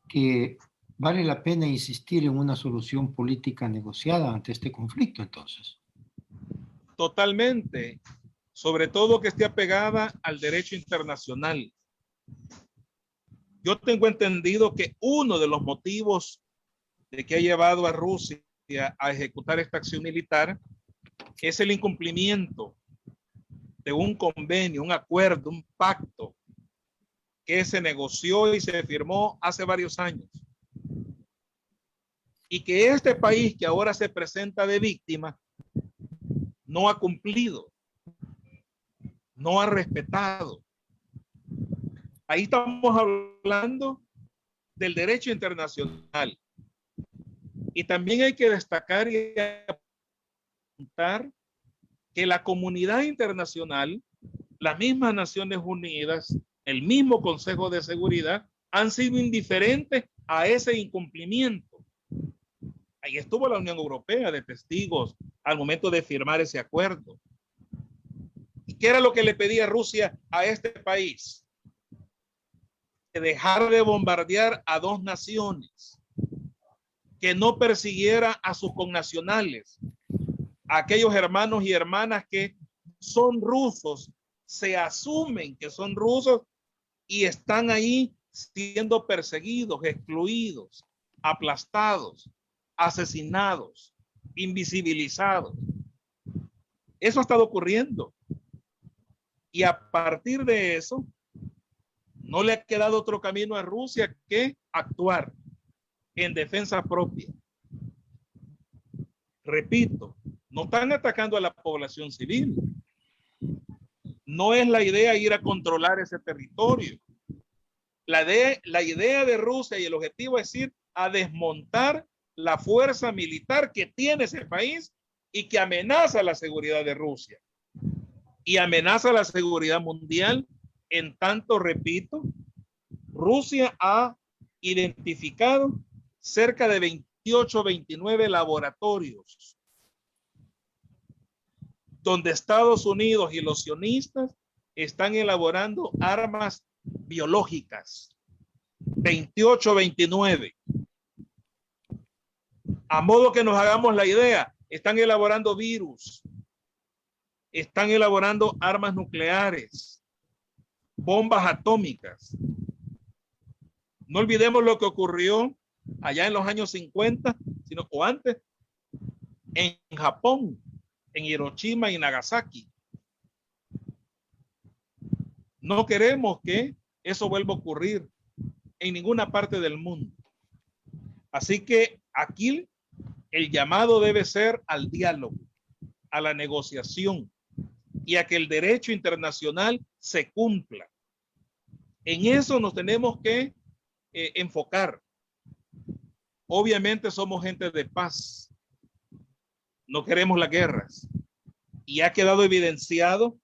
que vale la pena insistir en una solución política negociada ante este conflicto entonces?
Totalmente, sobre todo que esté apegada al derecho internacional. Yo tengo entendido que uno de los motivos de que ha llevado a Rusia a ejecutar esta acción militar es el incumplimiento de un convenio, un acuerdo, un pacto que se negoció y se firmó hace varios años. Y que este país que ahora se presenta de víctima no ha cumplido, no ha respetado. Ahí estamos hablando del derecho internacional. Y también hay que destacar y apuntar que la comunidad internacional, las mismas Naciones Unidas, el mismo Consejo de Seguridad, han sido indiferentes a ese incumplimiento. Ahí estuvo la Unión Europea de testigos al momento de firmar ese acuerdo. ¿Y qué era lo que le pedía Rusia a este país? Que dejara de bombardear a dos naciones, que no persiguiera a sus connacionales, a aquellos hermanos y hermanas que son rusos, se asumen que son rusos y están ahí siendo perseguidos, excluidos, aplastados, asesinados, invisibilizados. Eso ha estado ocurriendo. Y a partir de eso, no le ha quedado otro camino a Rusia que actuar en defensa propia. Repito, no están atacando a la población civil. No es la idea ir a controlar ese territorio. La idea de Rusia y el objetivo es ir a desmontar la fuerza militar que tiene ese país y que amenaza la seguridad de Rusia y amenaza la seguridad mundial. En tanto, repito, Rusia ha identificado cerca de 28, 29 laboratorios donde Estados Unidos y los sionistas están elaborando armas biológicas. 28, 29. A modo que nos hagamos la idea, están elaborando virus, están elaborando armas nucleares, bombas atómicas. No olvidemos lo que ocurrió allá en los años 50, sino o antes, en Japón, en Hiroshima y Nagasaki. No queremos que eso vuelva a ocurrir en ninguna parte del mundo. Así que aquí el llamado debe ser al diálogo, a la negociación y a que el derecho internacional se cumpla. En eso nos tenemos que enfocar. Obviamente somos gente de paz. No queremos las guerras. Y ha quedado evidenciado,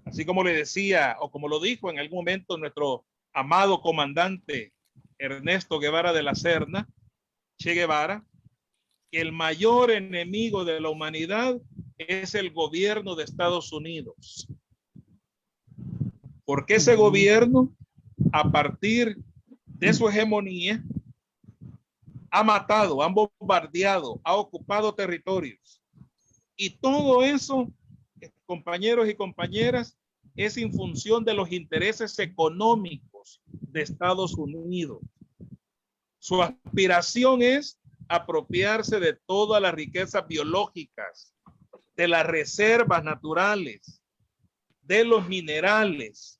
así como le decía, o como lo dijo en algún momento nuestro amado comandante Ernesto Guevara de la Serna, Che Guevara, que el mayor enemigo de la humanidad es el gobierno de Estados Unidos. Porque ese gobierno, a partir de su hegemonía, ha matado, ha bombardeado, ha ocupado territorios. Y todo eso, compañeros y compañeras, es en función de los intereses económicos de Estados Unidos. Su aspiración es apropiarse de todas las riquezas biológicas, de las reservas naturales, de los minerales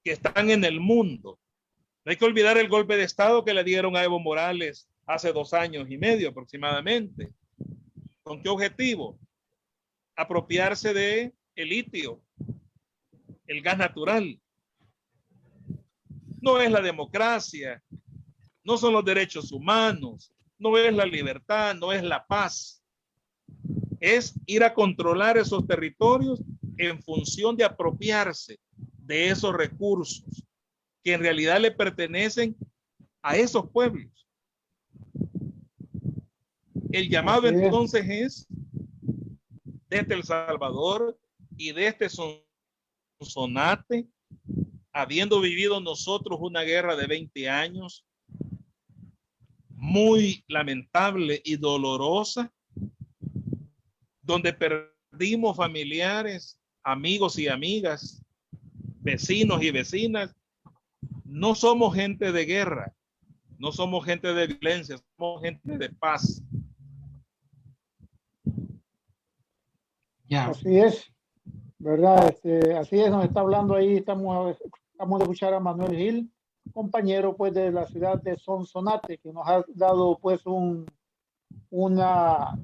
que están en el mundo. No hay que olvidar el golpe de Estado que le dieron a Evo Morales hace 2 años y medio aproximadamente. ¿Con qué objetivo? Apropiarse de el litio, el gas natural. No es la democracia, no son los derechos humanos, no es la libertad, no es la paz. Es ir a controlar esos territorios en función de apropiarse de esos recursos que en realidad le pertenecen a esos pueblos. El llamado entonces es desde El Salvador y desde Sonsonate, habiendo vivido nosotros una guerra de 20 años, muy lamentable y dolorosa, donde perdimos familiares, amigos y amigas, vecinos y vecinas. No somos gente de guerra, no somos gente de violencia, somos gente de paz.
Ya,
Así es, ¿verdad? Así es, nos está hablando ahí, estamos de escuchar a Manuel Gil, compañero pues de la ciudad de Sonsonate, que nos ha dado pues una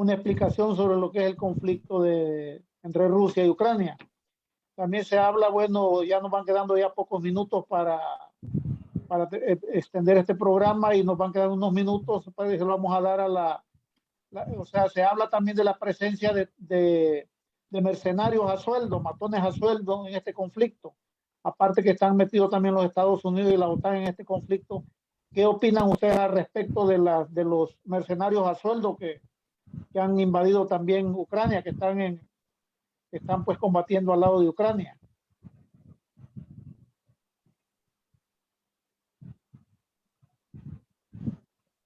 explicación sobre lo que es el conflicto entre Rusia y Ucrania. También se habla, bueno, ya nos van quedando ya pocos minutos para extender este programa y nos van quedando unos minutos, para que lo vamos a dar a o sea, se habla también de la presencia de mercenarios a sueldo, matones a sueldo en este conflicto. Aparte que están metidos también los Estados Unidos y la OTAN en este conflicto. ¿Qué opinan ustedes al respecto de los mercenarios a sueldo que han invadido también Ucrania, que están pues combatiendo al lado de Ucrania?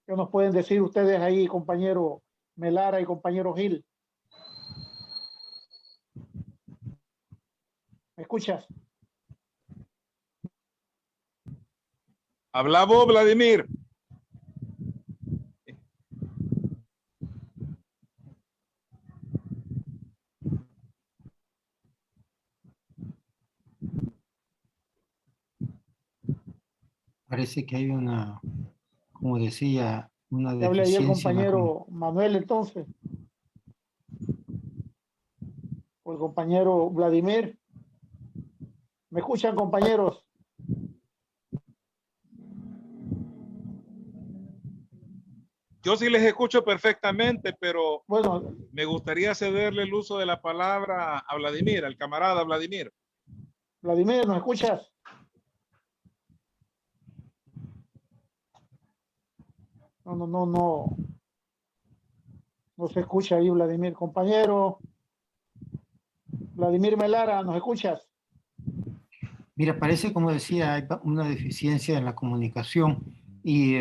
¿Qué nos pueden decir ustedes ahí, compañero Melara y compañero Gil? ¿Me escuchas?
Habla vos, Vladimir.
parece que hay una, como decía, una
¿Qué habla ahí el
deficiencia en la comunicación.
compañero Manuel entonces? ¿O el compañero Vladimir? ¿Me escuchan, compañeros?
Yo sí les escucho perfectamente, pero
Bueno,
me gustaría cederle el uso de la palabra a Vladimir, al camarada Vladimir.
Vladimir, ¿nos escuchas? No. No se escucha ahí, Vladimir. Compañero Vladimir Melara, ¿nos escuchas?
Mira, parece, como decía, hay una deficiencia en la comunicación y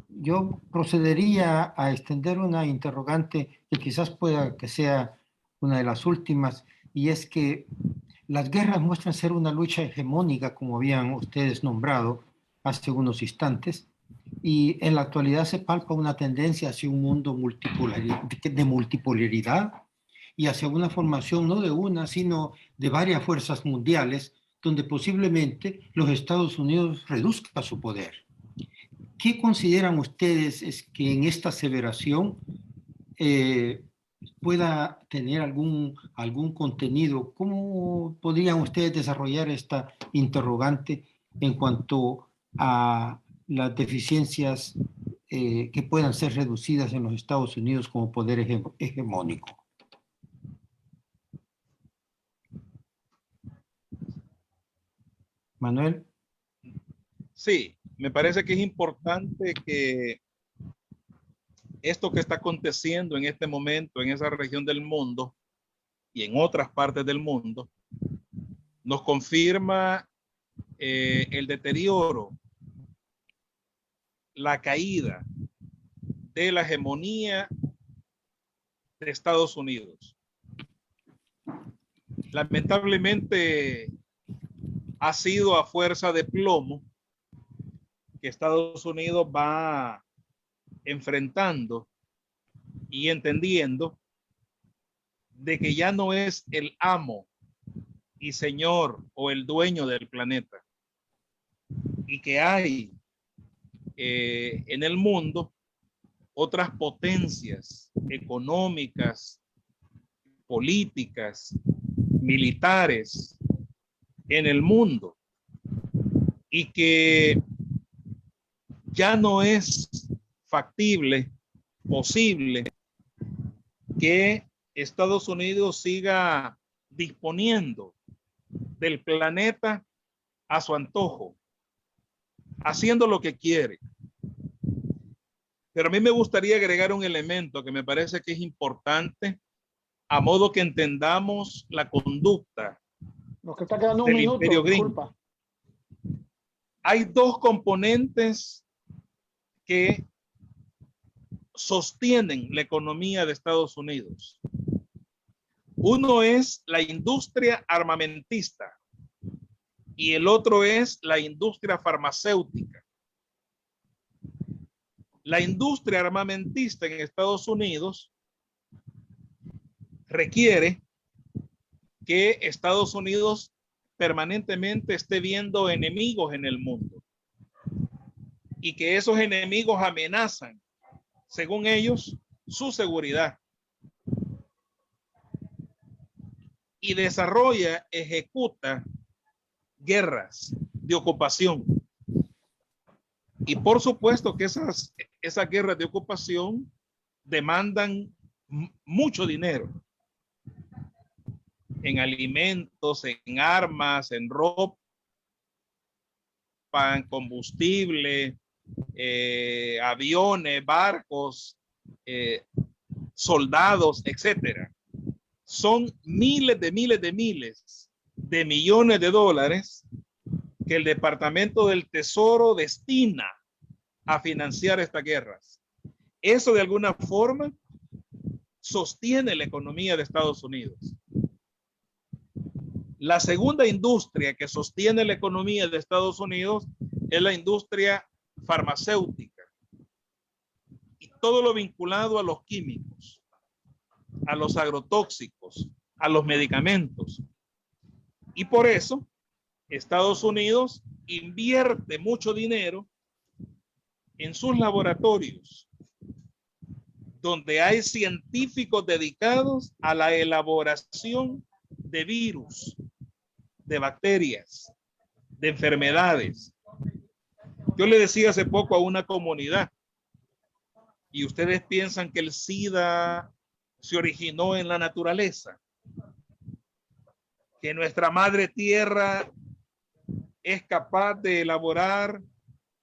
yo procedería a extender una interrogante que quizás pueda que sea una de las últimas, y es que las guerras muestran ser una lucha hegemónica, como habían ustedes nombrado hace unos instantes, y en la actualidad se palpa una tendencia hacia un mundo de multipolaridad y hacia una formación no de una, sino de varias fuerzas mundiales, donde posiblemente los Estados Unidos reduzcan su poder. ¿Qué consideran ustedes es que en esta aseveración pueda tener algún contenido? ¿Cómo podrían ustedes desarrollar esta interrogante en cuanto a las deficiencias que puedan ser reducidas en los Estados Unidos como poder hegemónico? Manuel.
Sí, me parece que es importante que esto que está aconteciendo en este momento en esa región del mundo y en otras partes del mundo nos confirma el deterioro, la caída de la hegemonía de Estados Unidos. Lamentablemente ha sido a fuerza de plomo que Estados Unidos va enfrentando y entendiendo de que ya no es el amo y señor o el dueño del planeta, y que hay en el mundo otras potencias económicas, políticas, militares en el mundo, y que ya no es factible, posible que Estados Unidos siga disponiendo del planeta a su antojo, haciendo lo que quiere. Pero a mí me gustaría agregar un elemento que me parece que es importante a modo que entendamos la conducta
Nos que está quedando un
del
minuto,
Imperio Gringo.
disculpa.
Hay dos componentes que sostienen la economía de Estados Unidos. Uno es la industria armamentista y el otro es la industria farmacéutica. La industria armamentista en Estados Unidos requiere que Estados Unidos permanentemente esté viendo enemigos en el mundo y que esos enemigos amenazan, según ellos, su seguridad. Y desarrolla, ejecuta guerras de ocupación. Y por supuesto que esas guerras de ocupación demandan mucho dinero en alimentos, en armas, en ropa, en combustible, aviones, barcos, soldados, etcétera. Son miles de millones de dólares que el Departamento del Tesoro destina a financiar estas guerras. Eso de alguna forma sostiene la economía de Estados Unidos. La segunda industria que sostiene la economía de Estados Unidos es la industria farmacéutica y todo lo vinculado a los químicos, a los agrotóxicos, a los medicamentos. Y por eso Estados Unidos invierte mucho dinero en sus laboratorios, donde hay científicos dedicados a la elaboración de virus, de bacterias, de enfermedades. Yo le decía hace poco a una comunidad, y ustedes piensan que el SIDA se originó en la naturaleza, que nuestra madre tierra es capaz de elaborar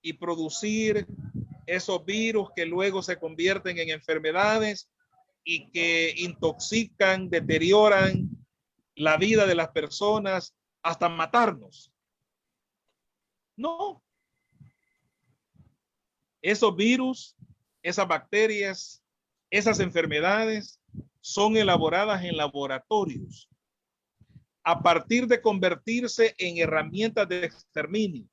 y producir esos virus que luego se convierten en enfermedades y que intoxican, deterioran la vida de las personas hasta matarnos. No. Esos virus, esas bacterias, esas enfermedades son elaboradas en laboratorios a partir de convertirse en herramientas de exterminio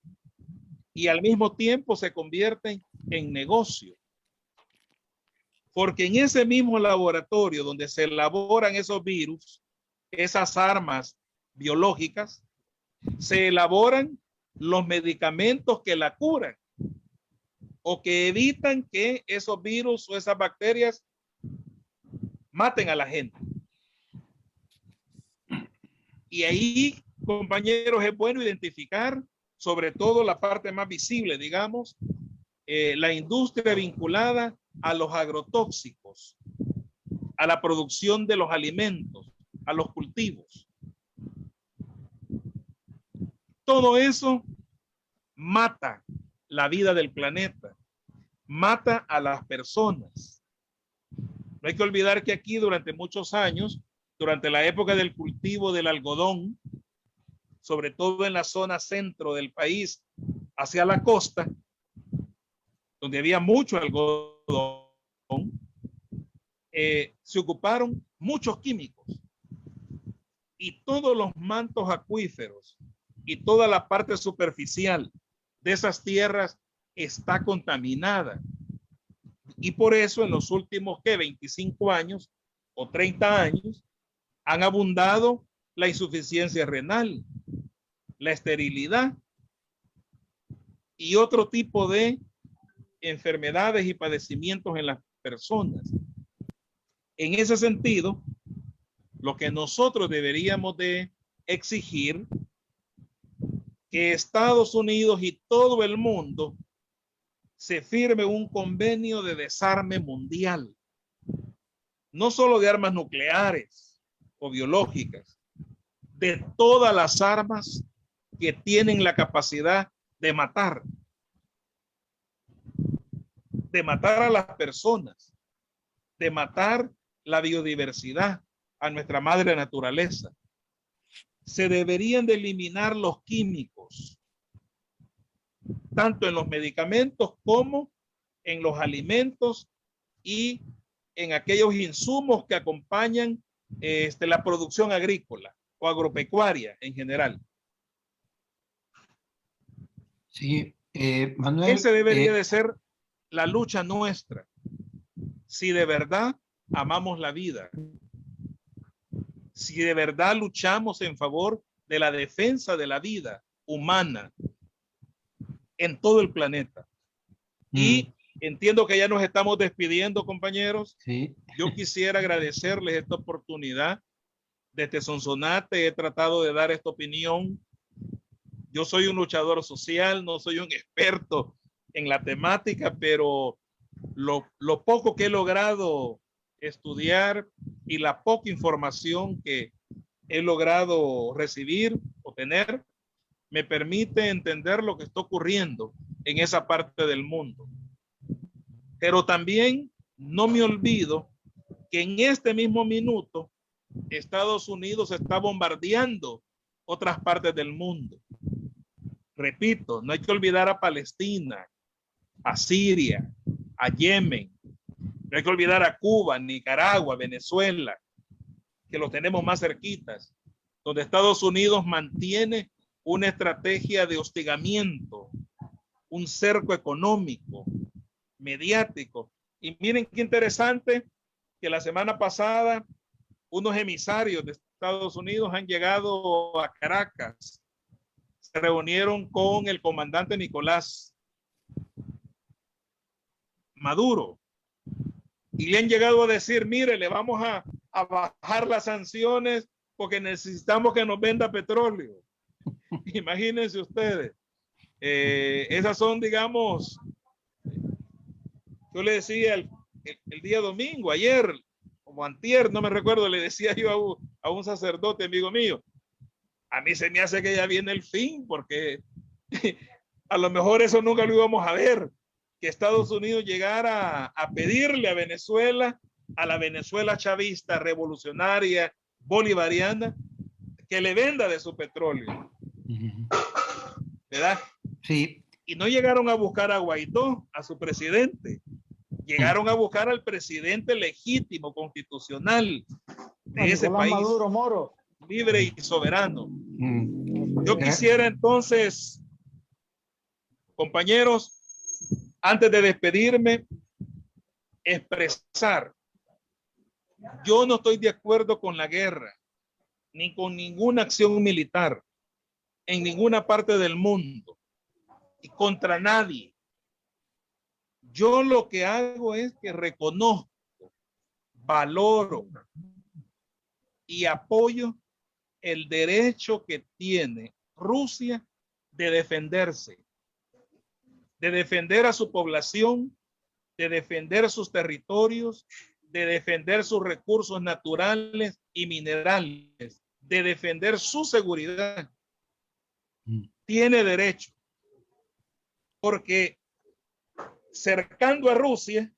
y al mismo tiempo se convierten en negocio. Porque en ese mismo laboratorio donde se elaboran esos virus, esas armas biológicas, se elaboran los medicamentos que la curan o que evitan que esos virus o esas bacterias maten a la gente. Y ahí, compañeros, es bueno identificar sobre todo la parte más visible, digamos, la industria vinculada a los agrotóxicos, a la producción de los alimentos, a los cultivos. Todo eso mata la vida del planeta, mata a las personas. No hay que olvidar que aquí durante muchos años, durante la época del cultivo del algodón, sobre todo en la zona centro del país, hacia la costa, donde había mucho algodón, se ocuparon muchos químicos y todos los mantos acuíferos y toda la parte superficial de esas tierras está contaminada. Y por eso en los últimos 25 años o 30 años han abundado la insuficiencia renal, la esterilidad y otro tipo de enfermedades y padecimientos en las personas. En ese sentido, lo que nosotros deberíamos de exigir que Estados Unidos y todo el mundo se firme un convenio de desarme mundial, no solo de armas nucleares o biológicas, de todas las armas que tienen la capacidad de matar a las personas, de matar la biodiversidad, a nuestra madre naturaleza. Se deberían de eliminar los químicos, tanto en los medicamentos como en los alimentos y en aquellos insumos que acompañan la producción agrícola o agropecuaria en general.
Sí, Manuel.
Ese debería de ser la lucha nuestra. Si de verdad amamos la vida, si de verdad luchamos en favor de la defensa de la vida humana en todo el planeta. Y entiendo que ya nos estamos despidiendo, compañeros.
Sí.
Yo quisiera agradecerles esta oportunidad. Desde Sonsonate he tratado de dar esta opinión. Yo soy un luchador social, no soy un experto en la temática, pero lo poco que he logrado estudiar y la poca información que he logrado recibir o tener, me permite entender lo que está ocurriendo en esa parte del mundo. Pero también no me olvido que en este mismo minuto Estados Unidos está bombardeando otras partes del mundo. Repito, no hay que olvidar a Palestina, a Siria, a Yemen. No hay que olvidar a Cuba, Nicaragua, Venezuela, que los tenemos más cerquitas, donde Estados Unidos mantiene una estrategia de hostigamiento, un cerco económico, mediático. Y miren qué interesante que la semana pasada unos emisarios de Estados Unidos han llegado a Caracas. Se reunieron con el comandante Nicolás Maduro y le han llegado a decir, mire, le vamos a bajar las sanciones porque necesitamos que nos venda petróleo. Imagínense ustedes. Esas son, digamos, yo le decía el día domingo, ayer, como antier, no me recuerdo, le decía yo a un sacerdote amigo mío, a mí se me hace que ya viene el fin, porque a lo mejor eso nunca lo íbamos a ver, que Estados Unidos llegara a pedirle a Venezuela, a la Venezuela chavista, revolucionaria, bolivariana, que le venda de su petróleo. ¿Verdad?
Sí.
Y no llegaron a buscar a Guaidó, a su presidente. Llegaron a buscar al presidente legítimo, constitucional de ese país.
Maduro, Moro.
Libre y soberano. Yo quisiera entonces, compañeros, antes de despedirme, expresar, yo no estoy de acuerdo con la guerra, ni con ninguna acción militar en ninguna parte del mundo y contra nadie. Yo lo que hago es que reconozco, valoro y apoyo el derecho que tiene Rusia de defenderse, de defender a su población, de defender sus territorios, de defender sus recursos naturales y minerales, de defender su seguridad. Tiene derecho, porque cercando a Rusia,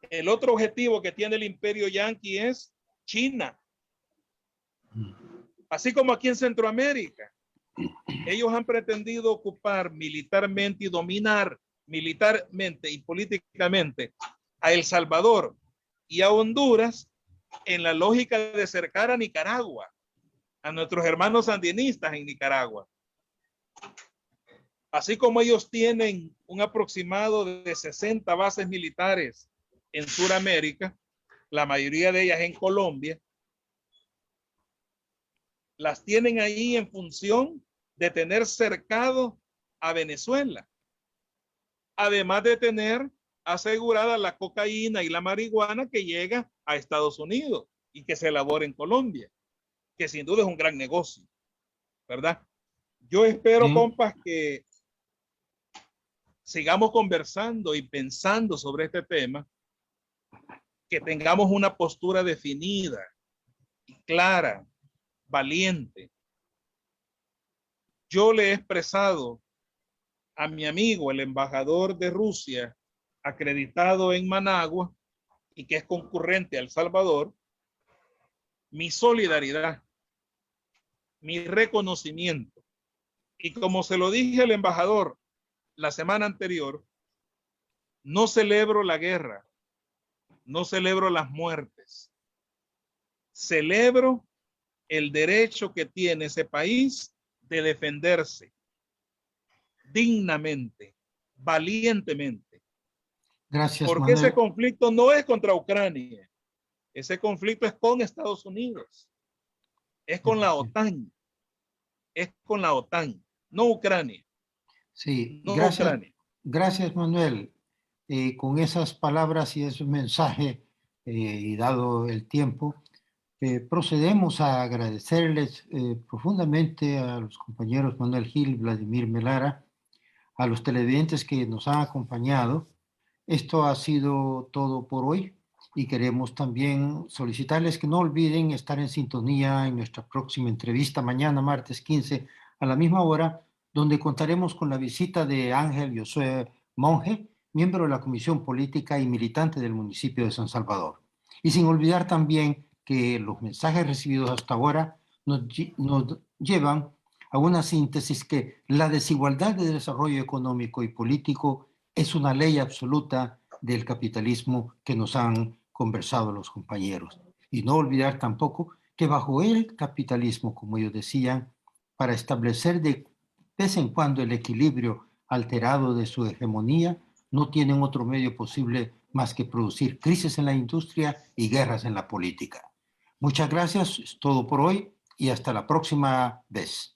el otro objetivo que tiene el imperio yanqui es China. Así como aquí en Centroamérica, ellos han pretendido ocupar militarmente y dominar militarmente y políticamente a El Salvador y a Honduras en la lógica de cercar a Nicaragua, a nuestros hermanos sandinistas en Nicaragua. Así como ellos tienen un aproximado de 60 bases militares en Sudamérica, la mayoría de ellas en Colombia, las tienen ahí en función de tener cercado a Venezuela, además de tener asegurada la cocaína y la marihuana que llega a Estados Unidos y que se elabora en Colombia, que sin duda es un gran negocio, ¿verdad? Yo espero, compas, que sigamos conversando y pensando sobre este tema, que tengamos una postura definida y clara, valiente. Yo le he expresado a mi amigo, el embajador de Rusia, acreditado en Managua y que es concurrente a El Salvador, mi solidaridad, mi reconocimiento. Y como se lo dije al embajador la semana anterior, no celebro la guerra, no celebro las muertes, celebro el derecho que tiene ese país de defenderse dignamente, valientemente.
Gracias,
Porque ese
Manuel.
conflicto no es contra Ucrania, ese conflicto es con Estados Unidos, es con la OTAN, no Ucrania.
Sí,
No
gracias,
Ucrania.
gracias, Manuel. Con esas palabras y ese mensaje, y dado el tiempo, procedemos a agradecerles profundamente a los compañeros Manuel Gil, Vladimir Melara, a los televidentes que nos han acompañado. Esto ha sido todo por hoy y queremos también solicitarles que no olviden estar en sintonía en nuestra próxima entrevista mañana, martes 15, a la misma hora, donde contaremos con la visita de Ángel Josué Monge, miembro de la Comisión Política y militante del municipio de San Salvador. Y sin olvidar también que los mensajes recibidos hasta ahora nos llevan a una síntesis que la desigualdad de desarrollo económico y político es una ley absoluta del capitalismo que nos han conversado los compañeros. Y no olvidar tampoco que bajo el capitalismo, como ellos decían, para establecer de vez en cuando el equilibrio alterado de su hegemonía, no tienen otro medio posible más que producir crisis en la industria y guerras en la política. Muchas gracias, es todo por hoy y hasta la próxima vez.